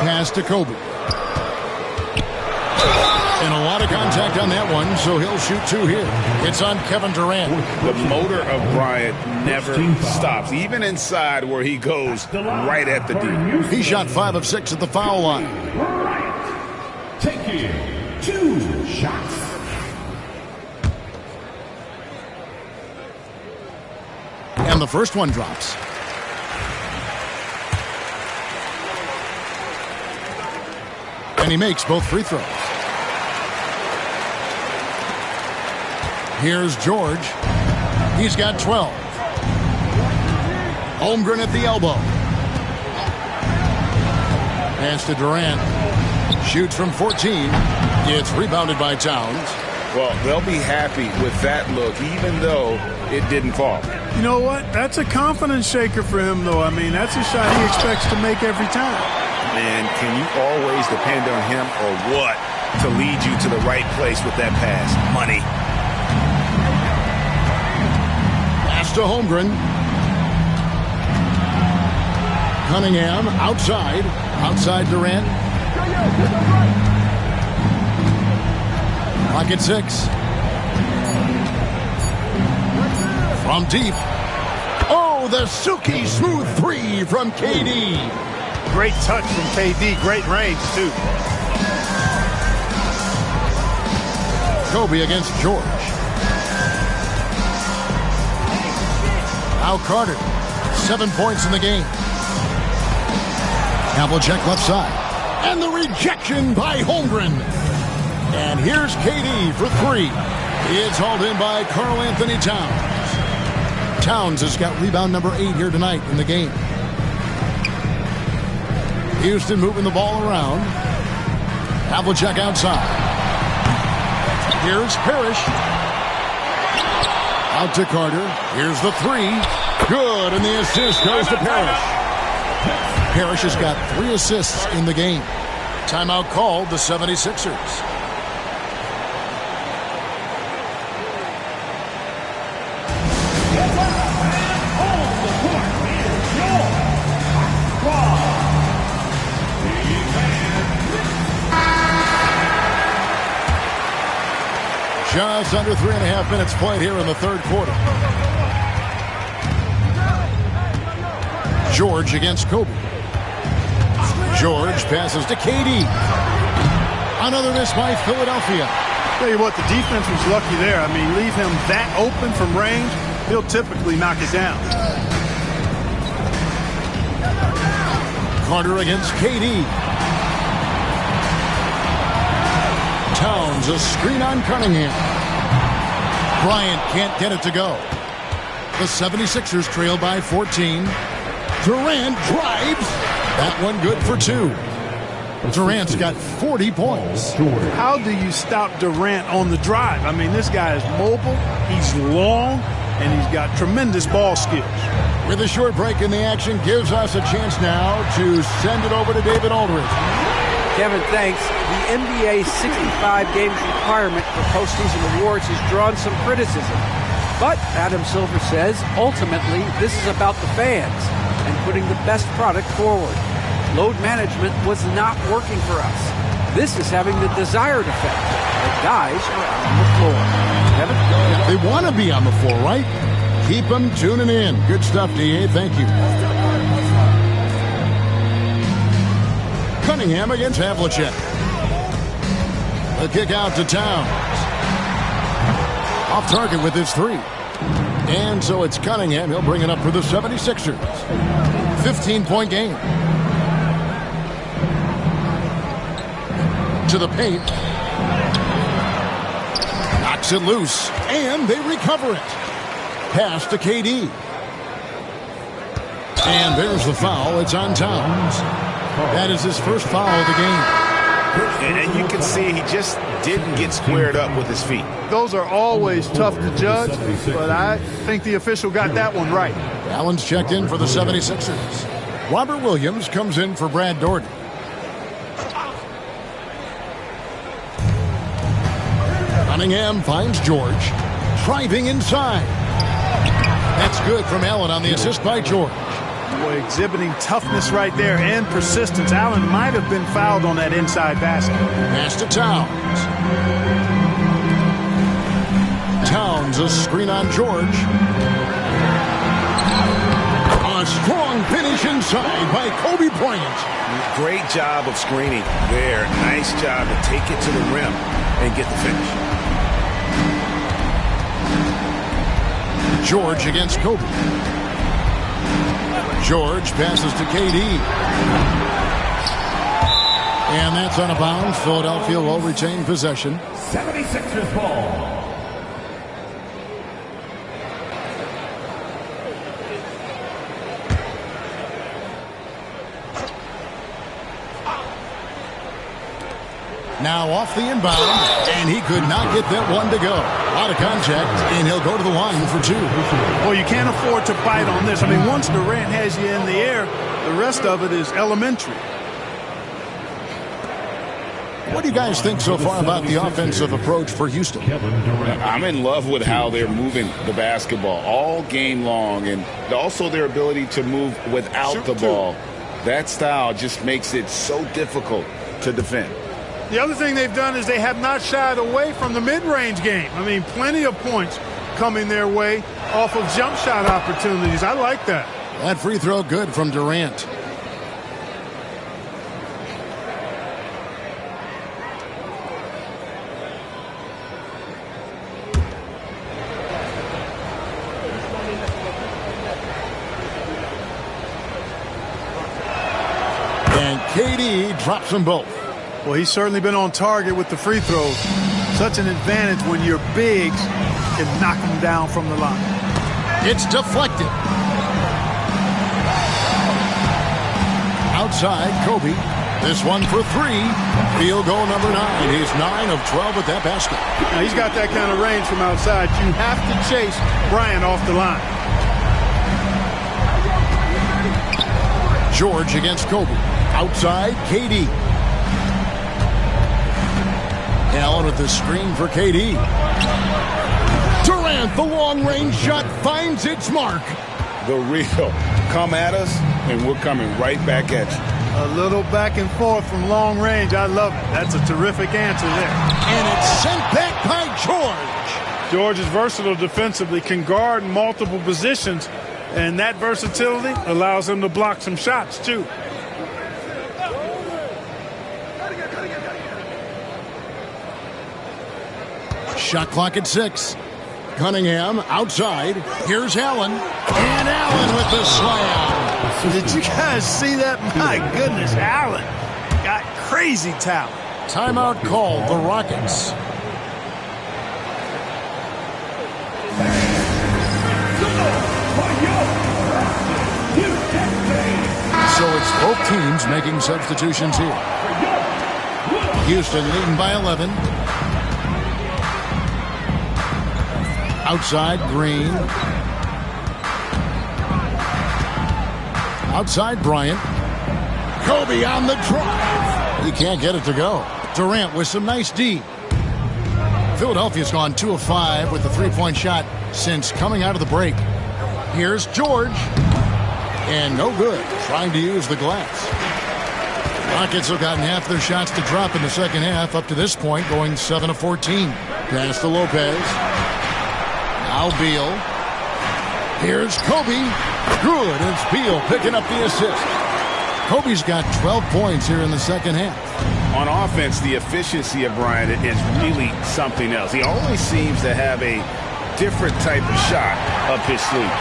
[SPEAKER 2] Pass to Kobe. And a lot of contact on that one, so he'll shoot 2 here. It's on Kevin Durant.
[SPEAKER 6] The motor of Bryant never stops, even inside where he goes right at the D.
[SPEAKER 2] He shot 5 of 6 at the foul line.
[SPEAKER 1] Taking 2 shots.
[SPEAKER 2] And the first one drops. And he makes both free throws. Here's George. He's got 12. Holmgren at the elbow. Pass to Durant. Shoots from 14. It's rebounded by Towns.
[SPEAKER 3] Well, they'll be happy with that look, even though it didn't fall.
[SPEAKER 4] You know what? That's a confidence shaker for him, though. I mean, that's a shot he expects to make every time.
[SPEAKER 6] Man, can you always depend on him or what to lead you to the right place with that pass? Money.
[SPEAKER 2] Pass to Holmgren. Cunningham outside. Outside Durant. Pocket 6. From deep. Oh, the silky smooth 3 from KD.
[SPEAKER 4] Great touch from KD. Great range, too.
[SPEAKER 2] Kobe against George. Now Carter. 7 points in the game. Havlicek left side. And the rejection by Holmgren. And here's KD for 3. It's hauled in by Karl Anthony Towns. Towns has got rebound number 8 here tonight in the game. Houston moving the ball around. Havlicek outside. Here's Parrish. Out to Carter. Here's the 3. Good, and the assist goes to Parrish. Parrish has got 3 assists in the game. Timeout called the 76ers. Just under 3.5 minutes played here in the third quarter. George against Kobe. George passes to KD. Another miss by Philadelphia.
[SPEAKER 4] Tell you what, the defense was lucky there. I mean, leave him that open from range, he'll typically knock it down.
[SPEAKER 2] Carter against KD. Towns, a screen on Cunningham. Bryant can't get it to go. The 76ers trail by 14. Durant drives. That one good for 2. Durant's got 40 points.
[SPEAKER 4] How do you stop Durant on the drive? I mean, this guy is mobile, he's long, and he's got tremendous ball skills.
[SPEAKER 2] With a short break in the action, gives us a chance now to send it over to David Aldridge.
[SPEAKER 5] Kevin, thanks. The NBA 65 games requirement for postseason awards has drawn some criticism. But, Adam Silver says, ultimately, this is about the fans and putting the best product forward. Load management was not working for us. This is having the desired effect. The guys are on the floor. Kevin?
[SPEAKER 2] They want to be on the floor, right? Keep them tuning in. Good stuff, DA. Thank you. Cunningham against Havlicek. The kick out to Towns. Off target with his 3. And so it's Cunningham. He'll bring it up for the 76ers. 15-point game. To the paint. Knocks it loose. And they recover it. Pass to KD. And there's the foul. It's on Towns. That is his first foul of the game.
[SPEAKER 6] And you can see he just didn't get squared up with his feet.
[SPEAKER 4] Those are always tough to judge, but I think the official got that one right.
[SPEAKER 2] Allen's checked in for the 76ers. Robert Williams comes in for Brad Daugherty. Cunningham finds George. Driving inside. That's good from Allen on the assist by George.
[SPEAKER 4] Boy, exhibiting toughness right there and persistence. Allen might have been fouled on that inside basket.
[SPEAKER 2] Pass to Towns. Towns, a screen on George. A strong finish inside by Kobe Bryant.
[SPEAKER 6] Great job of screening there. Nice job to take it to the rim and get the finish.
[SPEAKER 2] George against Kobe. George passes to KD. And that's out of bounds. Philadelphia will retain possession.
[SPEAKER 1] 76ers ball.
[SPEAKER 2] Now off the inbound, and he could not get that one to go. A lot of contact, and he'll go to the line for two.
[SPEAKER 4] Well, you can't afford to bite on this. I mean, once Durant has you in the air, the rest of it is elementary.
[SPEAKER 2] What do you guys think so far about the offensive approach for Houston?
[SPEAKER 3] I'm in love with how they're moving the basketball all game long, and also their ability to move without the ball. That style just makes it so difficult to defend.
[SPEAKER 4] The other thing they've done is they have not shied away from the mid-range game. I mean, plenty of points coming their way off of jump shot opportunities. I like that.
[SPEAKER 2] That free throw good from Durant. And KD drops them both.
[SPEAKER 4] Well, he's certainly been on target with the free throws. Such an advantage when your bigs can knock them down from the line.
[SPEAKER 2] It's deflected. Outside, Kobe. This one for three. Field goal number 9. He's 9 of 12 at that basket.
[SPEAKER 4] Now, he's got that kind of range from outside. You have to chase Bryant off the line.
[SPEAKER 2] George against Kobe. Outside, KD. Allen with the screen for KD. Durant, the long-range shot, finds its mark.
[SPEAKER 3] The real. Come at us, and we're coming right back at you.
[SPEAKER 4] A little back and forth from long range. I love it. That's a terrific answer there.
[SPEAKER 2] And it's sent back by George.
[SPEAKER 4] George is versatile defensively, can guard multiple positions, and that versatility allows him to block some shots, too.
[SPEAKER 2] Shot clock at 6. Cunningham outside. Here's Allen. And Allen with the slam.
[SPEAKER 4] Did you guys see that? My goodness, Allen got crazy talent.
[SPEAKER 2] Timeout called, the Rockets. So it's both teams making substitutions here. Houston leading by 11. Outside, Green. Outside, Bryant. Kobe on the drive. He can't get it to go. Durant with some nice D. Philadelphia's gone 2 of 5 with the three-point shot since coming out of the break. Here's George. And no good. Trying to use the glass. Rockets have gotten half their shots to drop in the second half up to this point, going 7 of 14. Pass to Lopez. Now Beal. Here's Kobe. Good. It's Beal picking up the assist. Kobe's got 12 points here in the second half.
[SPEAKER 6] On offense, the efficiency of Bryant is really something else. He always seems to have a different type of shot up his sleeve.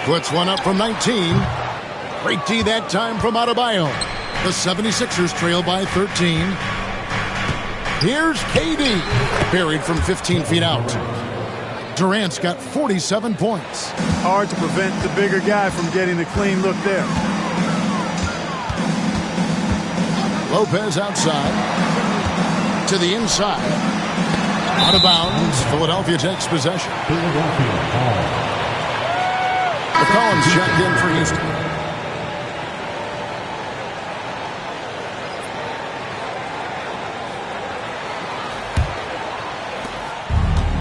[SPEAKER 2] Puts one up from 19. Great D that time from Adebayo. The 76ers trail by 13. Here's KD. Buried from 15 feet out. Durant's got 47 points.
[SPEAKER 4] Hard to prevent the bigger guy from getting a clean look there.
[SPEAKER 2] Lopez outside. To the inside. Out of bounds. Philadelphia takes possession. McCollum's checked in for Houston.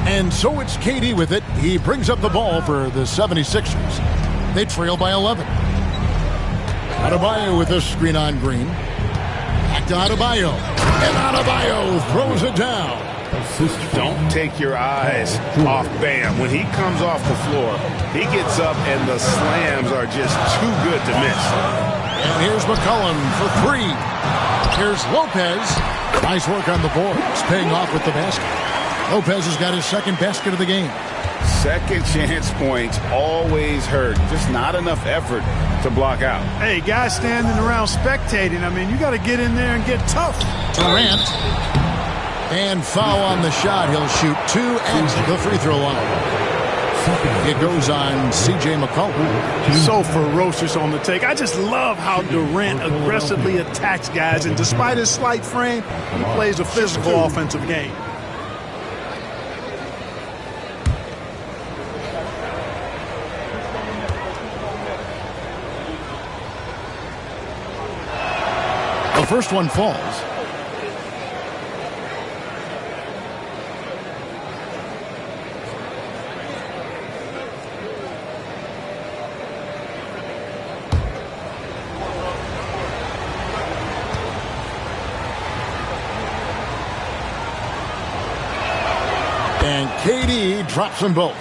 [SPEAKER 2] And so it's KD with it. He brings up the ball for the 76ers. They trail by 11. Adebayo with a screen on Green. Back to Adebayo. And Adebayo throws it down.
[SPEAKER 6] Don't take your eyes off Bam. When he comes off the floor, he gets up and the slams are just too good to miss.
[SPEAKER 2] And here's McCollum for three. Here's Lopez. Nice work on the boards, paying off with the basket. Lopez has got his second basket of the game.
[SPEAKER 6] Second chance points always hurt. Just not enough effort to block out.
[SPEAKER 4] Hey, guys standing around spectating. I mean, you got to get in there and get tough.
[SPEAKER 2] Durant. And foul on the shot. He'll shoot two at the free throw line. It goes on C.J. McCollum.
[SPEAKER 4] So ferocious on the take. I just love how Durant aggressively attacks guys, and despite his slight frame, he plays a physical offensive game.
[SPEAKER 2] The first one falls. And KD drops them both.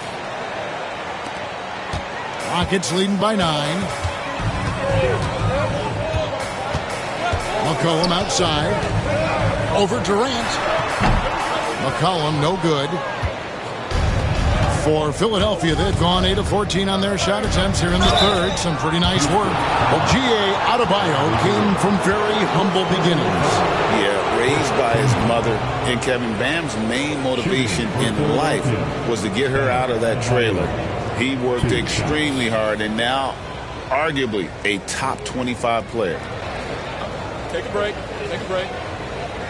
[SPEAKER 2] Rockets leading by 9. McCollum outside. Over Durant. McCollum no good. For Philadelphia, they've gone 8 of 14 on their shot attempts here in the third. Some pretty nice work. G.A. Adebayo came from very humble beginnings.
[SPEAKER 3] Yeah, raised by his mother. And Kevin, Bam's main motivation in life was to get her out of that trailer. He worked extremely hard and now arguably a top 25 player.
[SPEAKER 7] Take a break. Take a break.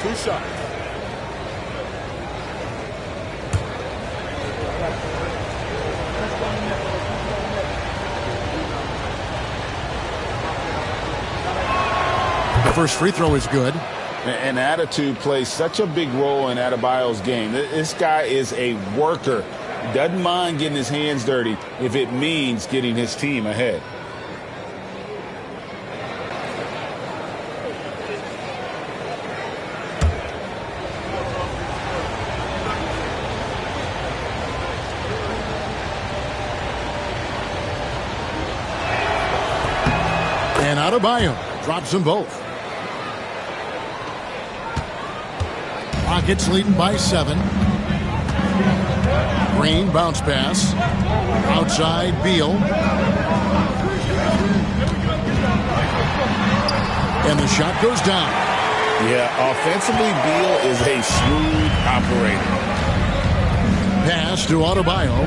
[SPEAKER 7] 2 shots.
[SPEAKER 2] The first free throw is good.
[SPEAKER 3] And attitude plays such a big role in Adebayo's game. This guy is a worker. Doesn't mind getting his hands dirty if it means getting his team ahead.
[SPEAKER 2] And Adebayo drops them both. Rockets leading by 7. Green bounce pass. Outside Beal. And the shot goes down.
[SPEAKER 3] Yeah, offensively, Beal is a smooth operator.
[SPEAKER 2] Pass to Adebayo.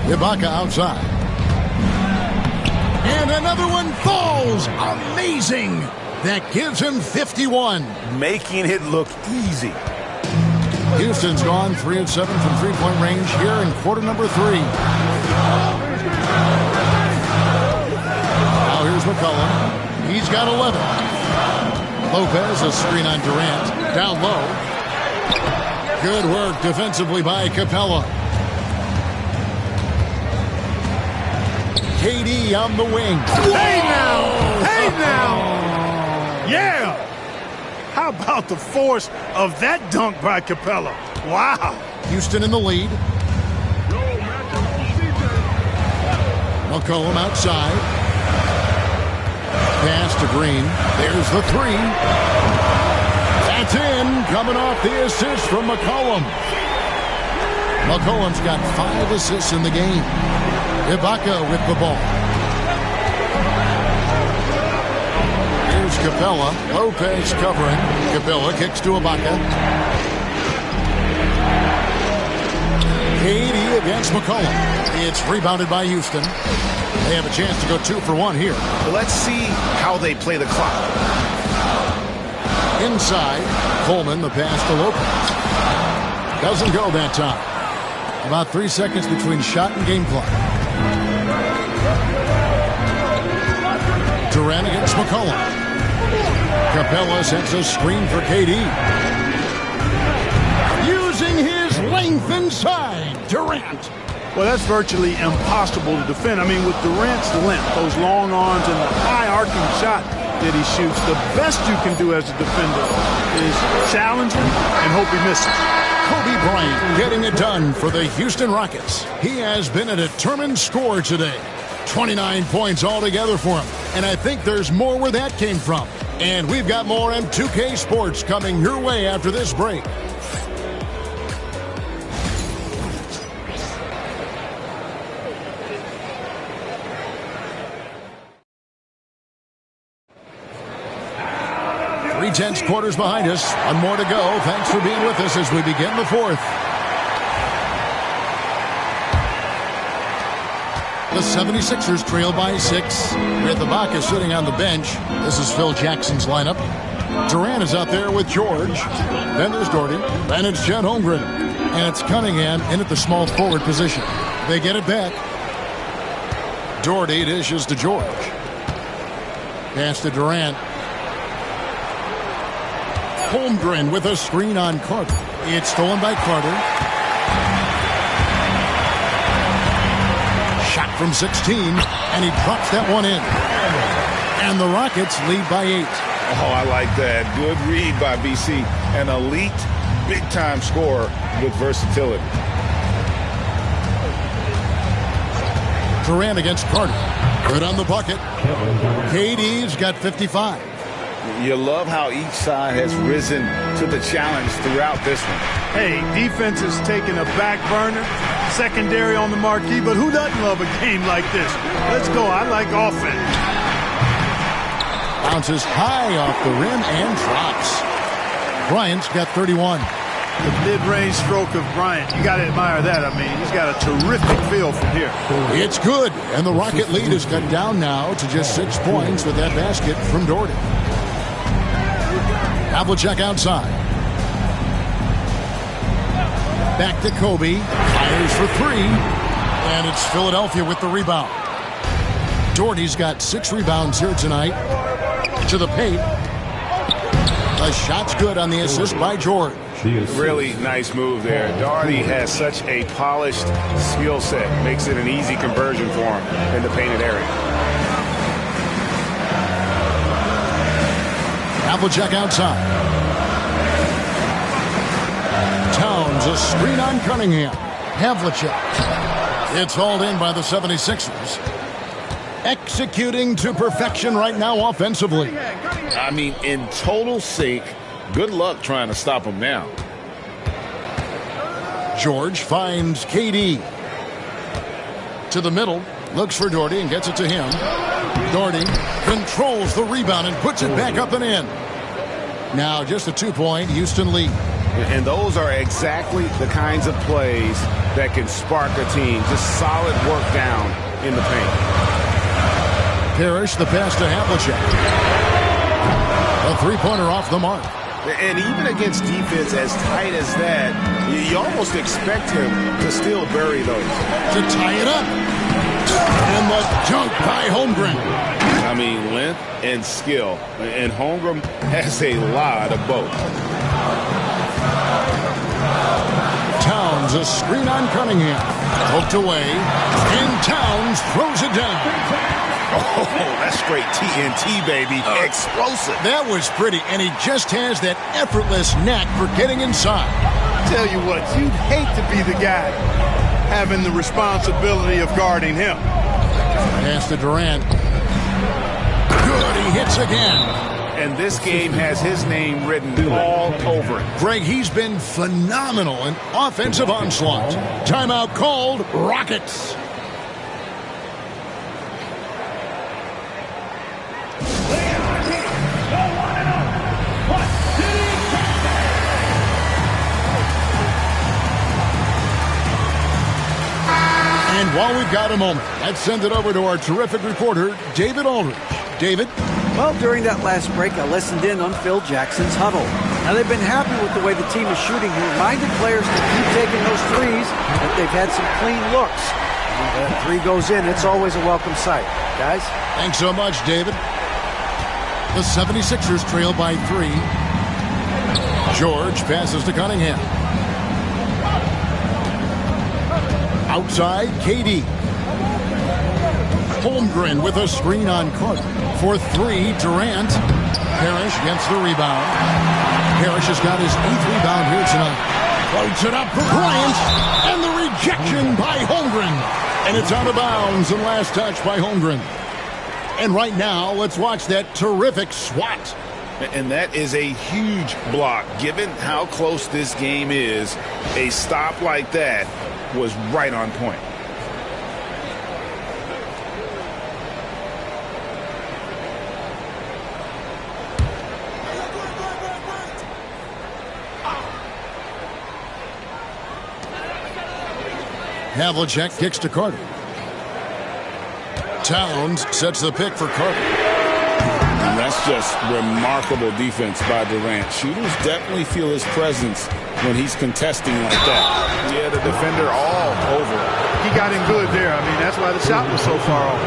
[SPEAKER 2] Ibaka outside. And another one falls. Amazing. That gives him 51.
[SPEAKER 6] Making it look easy.
[SPEAKER 2] Houston's gone 3 of 7 from three-point range here in quarter number 3. Now here's McCollum. He's got 11. Lopez, a screen on Durant. Down low. Good work defensively by Capella. KD on the wing.
[SPEAKER 4] Hey now! Hey now! Yeah! How about the force of that dunk by Capella? Wow!
[SPEAKER 2] Houston in the lead. McCollum outside. Pass to Green. There's the 3. That's in. Coming off the assist from McCollum. McCollum's got 5 assists in the game. Ibaka with the ball. Here's Capella. Lopez covering. Capella kicks to Ibaka. against McCollum. It's rebounded by Houston. They have a chance to go 2 for 1 here.
[SPEAKER 6] Let's see how they play the clock.
[SPEAKER 2] Inside, Coleman, the pass to Lopez. Doesn't go that time. About 3 seconds between shot and game clock. Durant against McCollum. Capella sets a screen for KD. Using his length inside, Durant.
[SPEAKER 4] Well, that's virtually impossible to defend. I mean, with Durant's length, those long arms, and the high arcing shot that he shoots, the best you can do as a defender is challenge him and hope he misses.
[SPEAKER 2] Kobe Bryant getting it done for the Houston Rockets. He has been a determined scorer today. 29 points altogether for him. And I think there's more where that came from. And we've got more M2K Sports coming your way after this break. Tense quarters behind us. One more to go. Thanks for being with us as we begin the fourth. The 76ers trail by 6. With Ibaka sitting on the bench. This is Phil Jackson's lineup. Durant is out there with George. Then there's Doherty. Then it's Chet Holmgren. And it's Cunningham in at the small forward position. They get it back. Doherty dishes to George. Pass to Durant. Holmgren with a screen on Carter. It's stolen by Carter. Shot from 16, and he drops that one in. And the Rockets lead by 8.
[SPEAKER 3] Oh, I like that. Good read by BC. An elite, big-time scorer with versatility.
[SPEAKER 2] Durant against Carter. Good on the bucket. KD's got 55.
[SPEAKER 3] You love how each side has risen to the challenge throughout this one.
[SPEAKER 4] Hey, defense is taking a back burner, secondary on the marquee, but who doesn't love a game like this? Let's go. I like offense.
[SPEAKER 2] Bounces high off the rim and drops. Bryant's got 31.
[SPEAKER 4] The mid-range stroke of Bryant, you got to admire that. I mean, he's got a terrific feel from here.
[SPEAKER 2] It's good, and the Rocket lead is cut down now to just 6 points with that basket from Doherty. Havlicek outside. Back to Kobe. Fires for 3. And it's Philadelphia with the rebound. Doherty's got 6 rebounds here tonight. To the paint. The shot's good on the assist by George.
[SPEAKER 6] Really nice move there. Doherty has such a polished skill set. Makes it an easy conversion for him in the painted area.
[SPEAKER 2] Havlicek outside. Towns a screen on Cunningham. Havlicek. It's hauled in by the 76ers. Executing to perfection right now offensively.
[SPEAKER 3] I mean, in total sync. Good luck trying to stop him now.
[SPEAKER 2] George finds KD. To the middle. Looks for Doherty and gets it to him. Doherty controls the rebound and puts it back up and in. Now just a 2-point Houston lead.
[SPEAKER 6] And those are exactly the kinds of plays that can spark a team. Just solid work down in the paint.
[SPEAKER 2] Parrish the pass to Havlicek. A 3-pointer off the mark.
[SPEAKER 6] And even against defense as tight as that, you almost expect him to still bury those.
[SPEAKER 2] To tie it up. And the dunk by Holmgren.
[SPEAKER 3] I mean, length and skill. And Holmgren has a lot of both.
[SPEAKER 2] Towns a screen on Cunningham. Poked away. And Towns throws it down.
[SPEAKER 6] Oh, that's straight TNT, baby. Explosive.
[SPEAKER 2] That was pretty, and he just has that effortless knack for getting inside.
[SPEAKER 4] Tell you what, you'd hate to be the guy having the responsibility of guarding him.
[SPEAKER 2] Pass to Durant. Good, he hits again.
[SPEAKER 6] And this game has his name written all over it.
[SPEAKER 2] Greg, he's been phenomenal in offensive onslaught. Timeout called, Rockets. And while we've got a moment, let's send it over to our terrific reporter, David Aldridge. David?
[SPEAKER 5] Well, during that last break, I listened in on Phil Jackson's huddle. Now, they've been happy with the way the team is shooting. He reminded players to keep taking those threes, that they've had some clean looks. When that three goes in, it's always a welcome sight. Guys?
[SPEAKER 2] Thanks so much, David. The 76ers trail by 3. George passes to Cunningham. Outside, KD. Holmgren with a screen on Carter. For 3, Durant. Parrish gets the rebound. Parrish has got his 8th rebound here tonight. Floats it up for Bryant. And the rejection by Holmgren. And it's out of bounds and last touch by Holmgren. And right now, let's watch that terrific swat.
[SPEAKER 6] And that is a huge block. Given how close this game is, a stop like that was right on point.
[SPEAKER 2] Havlicek kicks to Carter. Towns sets the pick for Carter.
[SPEAKER 3] And that's just remarkable defense by Durant. Shooters definitely feel his presence when he's contesting like that.
[SPEAKER 6] Yeah, the defender all over.
[SPEAKER 4] He got in good there. I mean, that's why the shot was so far off.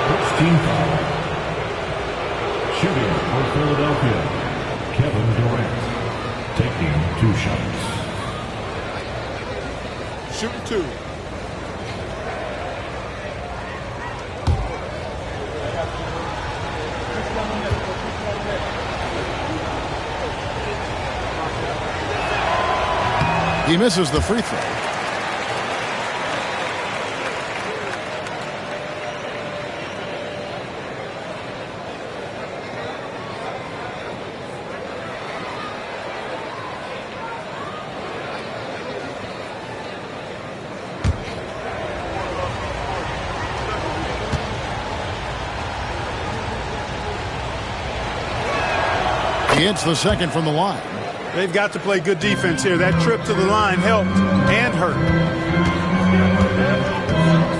[SPEAKER 1] First team foul. Shooting for Philadelphia, Kevin Durant, taking 2 shots.
[SPEAKER 7] Shooting 2.
[SPEAKER 2] He misses the free throw. He hits the second from the line.
[SPEAKER 4] They've got to play good defense here. That trip to the line helped and hurt.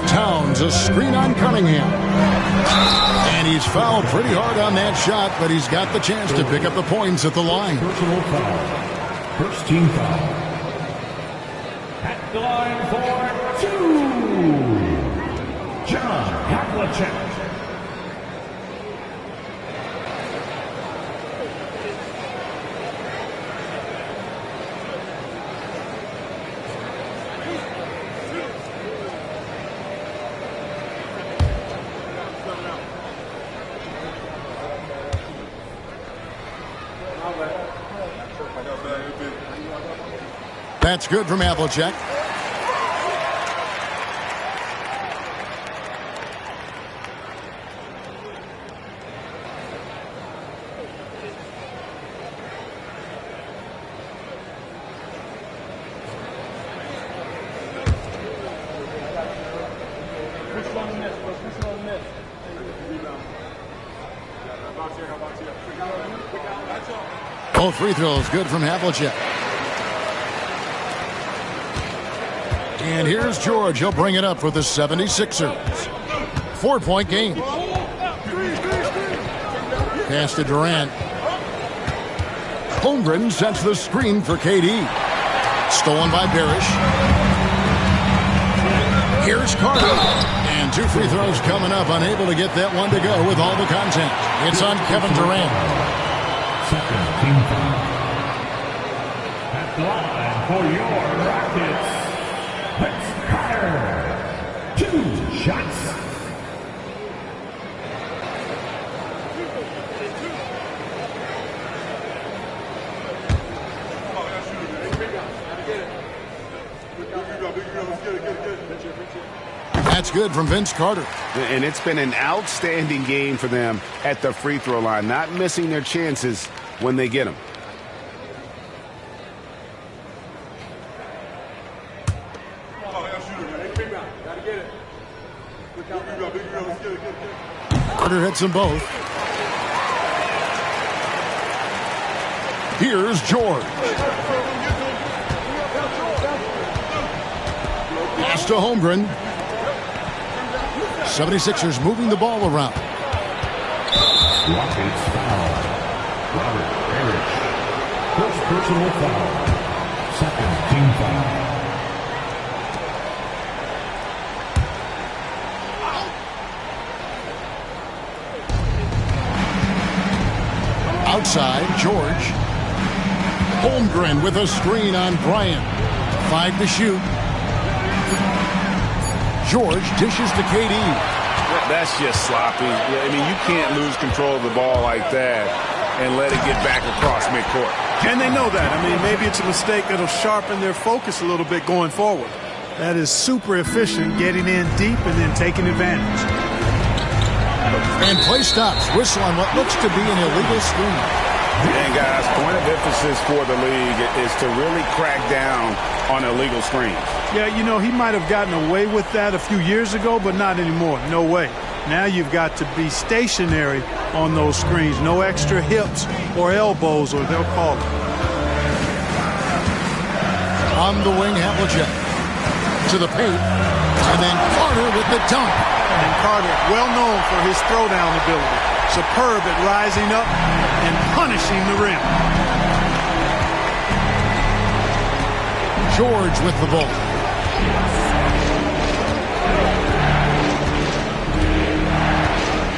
[SPEAKER 2] Towns, a screen on Cunningham. And he's fouled pretty hard on that shot, but he's got the chance to pick up the points at the line.
[SPEAKER 1] Personal foul. First team foul. At the line for 2, John Havlicek.
[SPEAKER 2] That's good from Havlicek. Both free throws good from Havlicek. And here's George. He'll bring it up for the 76ers. 4-point game. Pass to Durant. Holmgren sets the screen for KD. Stolen by Parrish. Here's Carter. And 2 free throws coming up. Unable to get that one to go with all the contact. It's on Kevin Durant.
[SPEAKER 1] Second team foul. At the line for your Rockets, Vince Carter. 2 shots.
[SPEAKER 2] That's good from Vince Carter.
[SPEAKER 6] And it's been an outstanding game for them at the free throw line, not missing their chances when they get them.
[SPEAKER 2] Carter hits them both. Here's George. Pass to Holmgren. 76ers moving the ball around.
[SPEAKER 1] Rockets foul. Robert Parrish. First personal foul. Second team foul.
[SPEAKER 2] Outside, George. Holmgren with a screen on Bryant. 5 to shoot. George dishes to KD.
[SPEAKER 6] That's just sloppy. I mean, you can't lose control of the ball like that and let it get back across midcourt.
[SPEAKER 4] And they know that. I mean, maybe it's a mistake that'll sharpen their focus a little bit going forward. That is super efficient, getting in deep and then taking advantage.
[SPEAKER 2] And play stops. Whistle on what looks to be an illegal screen.
[SPEAKER 6] And guys, point of emphasis for the league is to really crack down on illegal screens.
[SPEAKER 4] Yeah, you know, he might have gotten away with that a few years ago, but not anymore. No way. Now you've got to be stationary on those screens. No extra hips or elbows, or they'll call it.
[SPEAKER 2] On the wing, Havlicek. To the paint. And then Carter with the dunk.
[SPEAKER 4] And Carter, well known for his throwdown ability. Superb at rising up and punishing the rim.
[SPEAKER 2] George with the ball.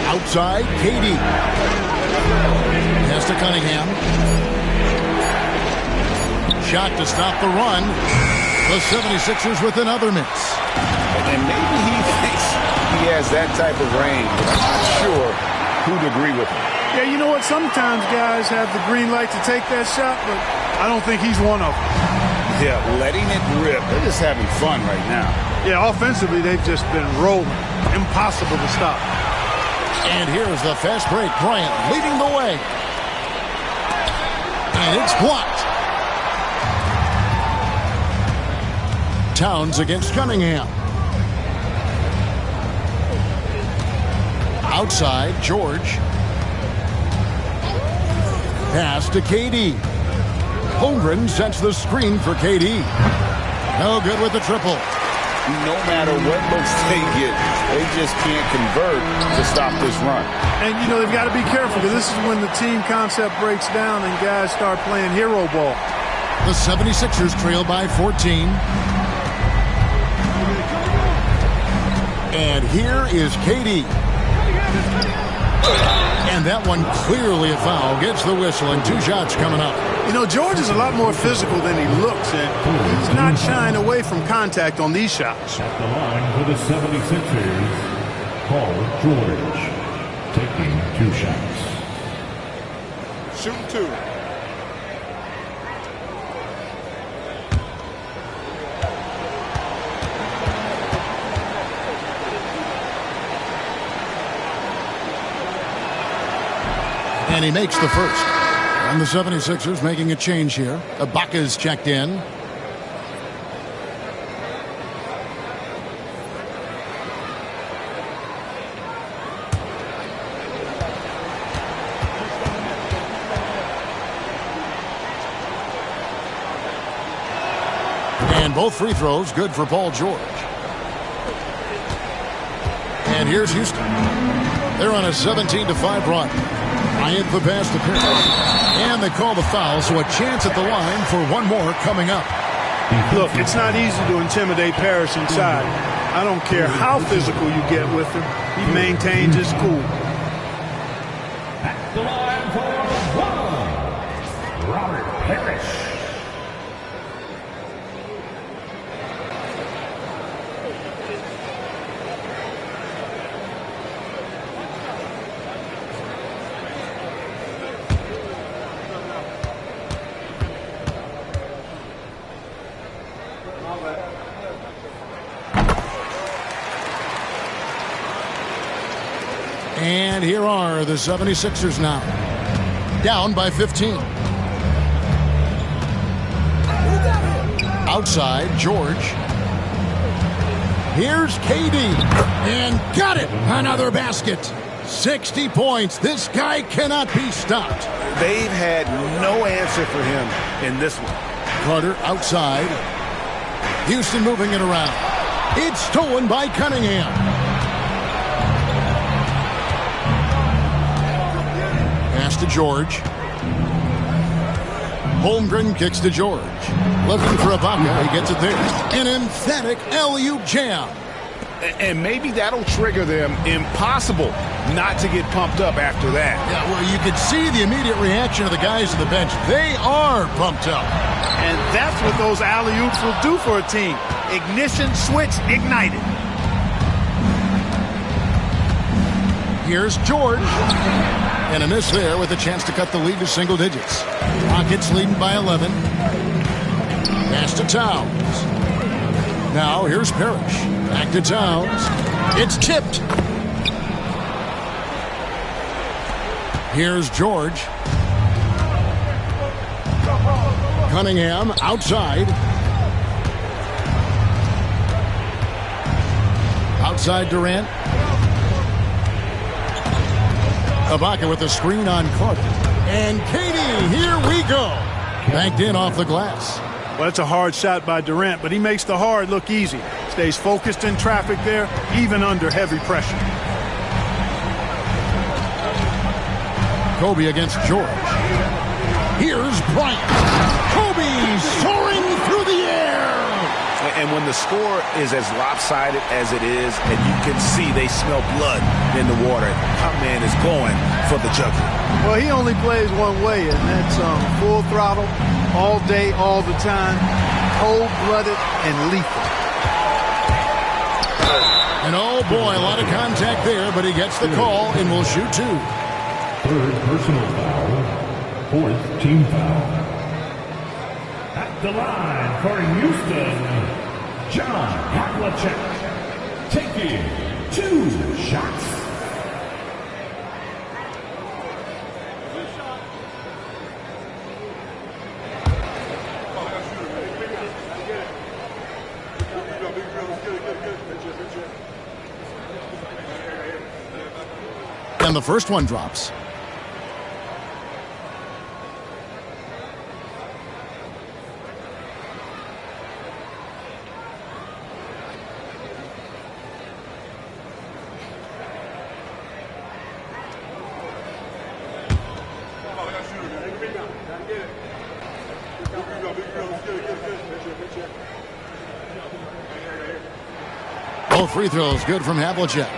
[SPEAKER 2] Outside, KD. Pass to Cunningham. Shot to stop the run. The 76ers with another miss.
[SPEAKER 6] And maybe he thinks he has that type of range, but I'm not sure who'd agree with him.
[SPEAKER 4] Yeah, you know what? Sometimes guys have the green light to take that shot, but I don't think he's one of them.
[SPEAKER 6] Yeah, letting it rip. They're just having fun right now.
[SPEAKER 4] Yeah, offensively, they've just been rolling. Impossible to stop.
[SPEAKER 2] And here's the fast break. Bryant leading the way. And it's blocked. Towns against Cunningham. Outside, George. Pass to KD. Holmgren sets the screen for KD. No good with the triple.
[SPEAKER 3] No matter what looks they get, they just can't convert to stop this run.
[SPEAKER 4] And, you know, they've got to be careful because this is when the team concept breaks down and guys start playing hero ball.
[SPEAKER 2] The 76ers trail by 14. And here is KD. And that one clearly a foul. Gets the whistle and 2 shots coming up.
[SPEAKER 4] You know, George is a lot more physical than he looks, and he's not shying away from contact on these shots.
[SPEAKER 1] At the line for the 76ers, Paul George, taking 2 shots.
[SPEAKER 7] Shooting 2.
[SPEAKER 2] And he makes the first. And the 76ers making a change here. Ibaka's checked in. And both free throws good for Paul George. And here's Houston. They're on a 17-5 run. Bryant the pass to Perry. And they call the foul, so a chance at the line for one more coming up.
[SPEAKER 4] Look, it's not easy to intimidate Parrish inside. I don't care how physical you get with him. He maintains his cool.
[SPEAKER 1] At the line for one, Robert Parrish.
[SPEAKER 2] And here are the 76ers now. Down by 15. Outside, George. Here's KD. And got it. Another basket. 60 points. This guy cannot be stopped.
[SPEAKER 6] They've had no answer for him in this one.
[SPEAKER 2] Carter outside. Houston moving it around. It's stolen by Cunningham. Pass to George. Holmgren kicks to George. Looking for Ibaka. He gets it there. An emphatic alley-oop jam.
[SPEAKER 6] And maybe that'll trigger them. Impossible not to get pumped up after that.
[SPEAKER 2] Yeah, well, you could see the immediate reaction of the guys on the bench. They are pumped up.
[SPEAKER 4] And that's what those alley-oops will do for a team. Ignition switch ignited.
[SPEAKER 2] Here's George. And a miss there with a chance to cut the lead to single digits. Rockets leading by 11. Pass to Towns. Now here's Parrish. Back to Towns. It's tipped. Here's George. Cunningham outside. Outside Durant. Ibaka with a screen on Carter. And Katie, here we go. Banked in off the glass.
[SPEAKER 4] Well, it's a hard shot by Durant, but he makes the hard look easy. Stays focused in traffic there, even under heavy pressure.
[SPEAKER 2] Kobe against George. Here's Bryant. Kobe soaring through the air.
[SPEAKER 6] And when the score is as lopsided as it is, and you can see they smell blood in the water, our man is going for the jugular.
[SPEAKER 4] Well, he only plays one way, and that's full throttle, all day, all the time, cold-blooded and lethal.
[SPEAKER 2] And oh boy, a lot of contact there, but he gets the call and will shoot two.
[SPEAKER 1] Third personal foul. Fourth team foul. At the line for Houston, John Havlicek taking 2 shots.
[SPEAKER 2] And the first one drops. Both free throws good from Havlicek.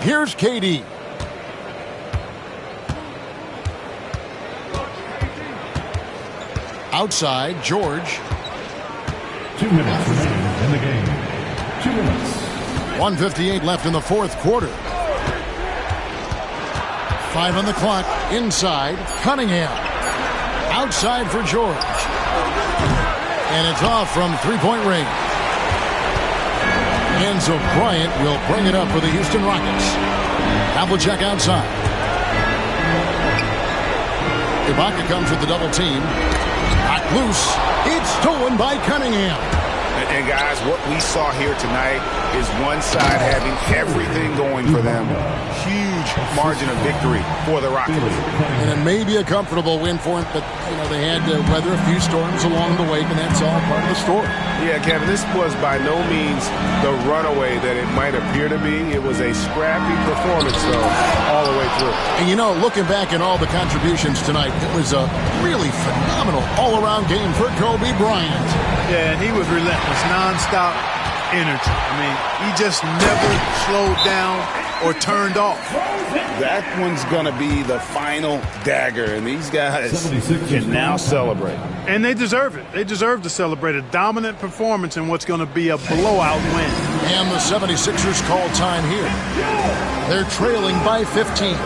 [SPEAKER 2] Here's KD. Outside, George.
[SPEAKER 1] 2 minutes remaining in the game. 2 minutes.
[SPEAKER 2] 1:58 left in the fourth quarter. 5 on the clock. Inside, Cunningham. Outside for George. And it's off from three-point range. And so Bryant will bring it up for the Houston Rockets. Havlicek outside. Ibaka comes with the double team. Knocked loose. It's stolen by Cunningham.
[SPEAKER 6] And guys, what we saw here tonight is one side having everything going for them. Huge margin of victory for the Rockets.
[SPEAKER 2] And it may be a comfortable win for them, but they had to weather a few storms along the way, and that's all part of the story.
[SPEAKER 6] Yeah, Kevin, this was by no means the runaway that it might appear to be. It was a scrappy performance, though, all the way through.
[SPEAKER 2] And looking back at all the contributions tonight, it was a really phenomenal all-around game for Kobe Bryant.
[SPEAKER 4] Yeah, and he was relentless, nonstop energy. I mean, he just never slowed down or turned off.
[SPEAKER 3] That one's going to be the final dagger, and these guys can now celebrate.
[SPEAKER 4] And they deserve it. They deserve to celebrate a dominant performance in what's going to be a blowout win.
[SPEAKER 2] And the 76ers call time here. They're trailing by 15.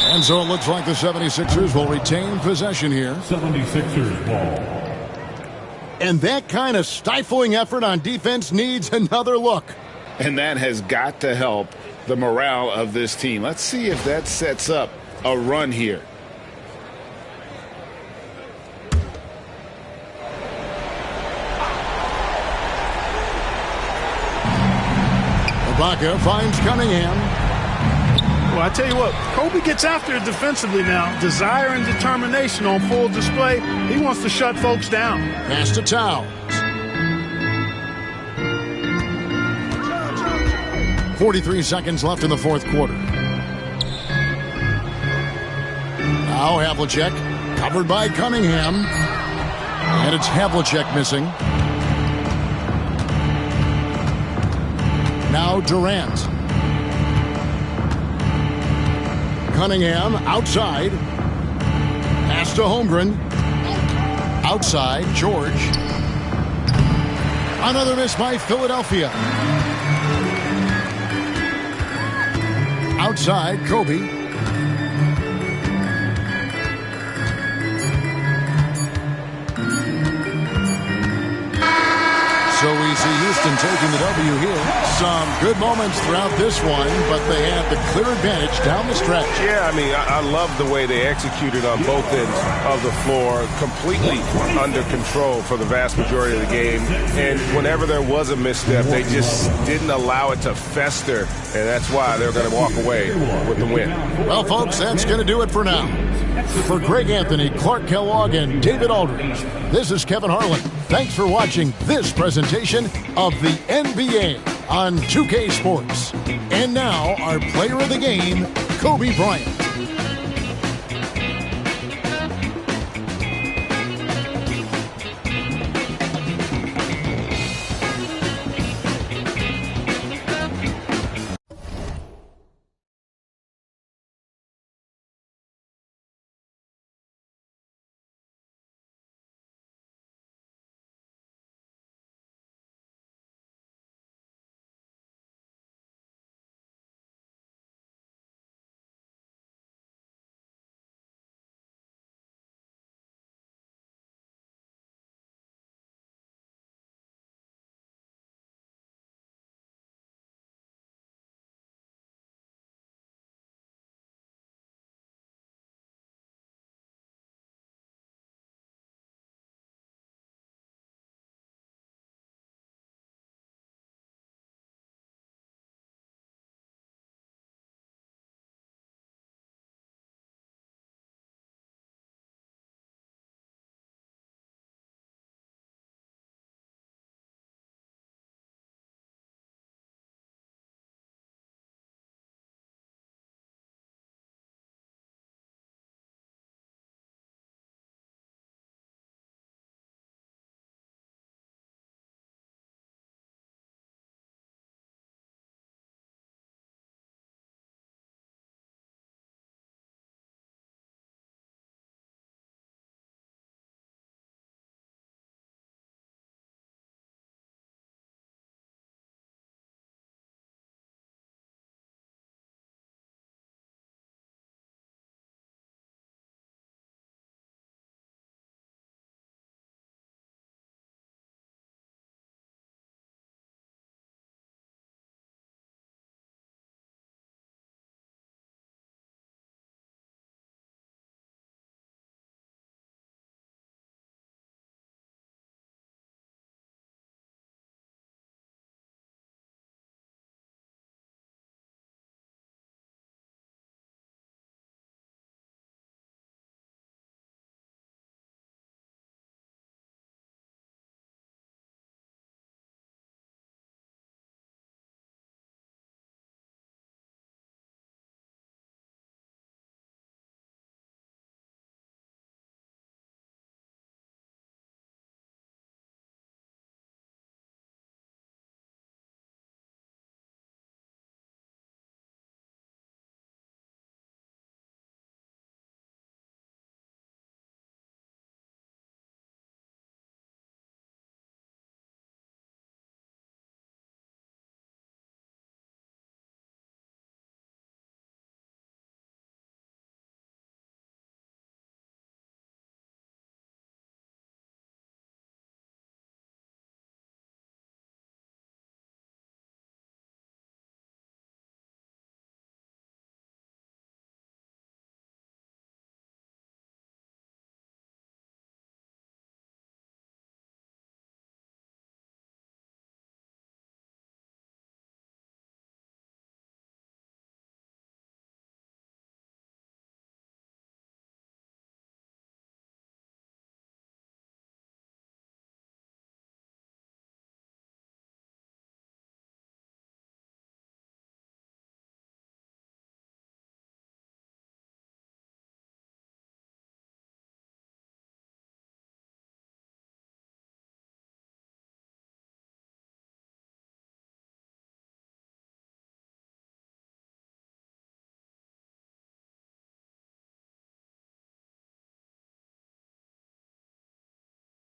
[SPEAKER 2] And so it looks like the 76ers will retain possession here.
[SPEAKER 1] 76ers ball.
[SPEAKER 2] And that kind of stifling effort on defense needs another look.
[SPEAKER 3] And that has got to help the morale of this team. Let's see if that sets up a run here.
[SPEAKER 2] Ibaka finds Cunningham.
[SPEAKER 4] Well, I tell you what, Kobe gets after it defensively now. Desire and determination on full display. He wants to shut folks down.
[SPEAKER 2] Pass to Towns. 43 seconds left in the fourth quarter. Now Havlicek, covered by Cunningham. And it's Havlicek missing. Now Durant. Cunningham outside. Pass to Holmgren. Outside, George. Another miss by Philadelphia. Outside, Kobe. So we see Houston taking the W here. Some good moments throughout this one, but they have the clear advantage down the stretch.
[SPEAKER 8] Yeah, I mean, I love the way they executed on both ends of the floor, completely under control for the vast majority of the game. And whenever there was a misstep, they just didn't allow it to fester, and that's why they're going to walk away with the win.
[SPEAKER 2] Well, folks, that's going to do it for now. For Greg Anthony, Clark Kellogg, and David Aldridge, this is Kevin Harlan. Thanks for watching this presentation of the NBA on 2K Sports. And now, our player of the game, Kobe Bryant.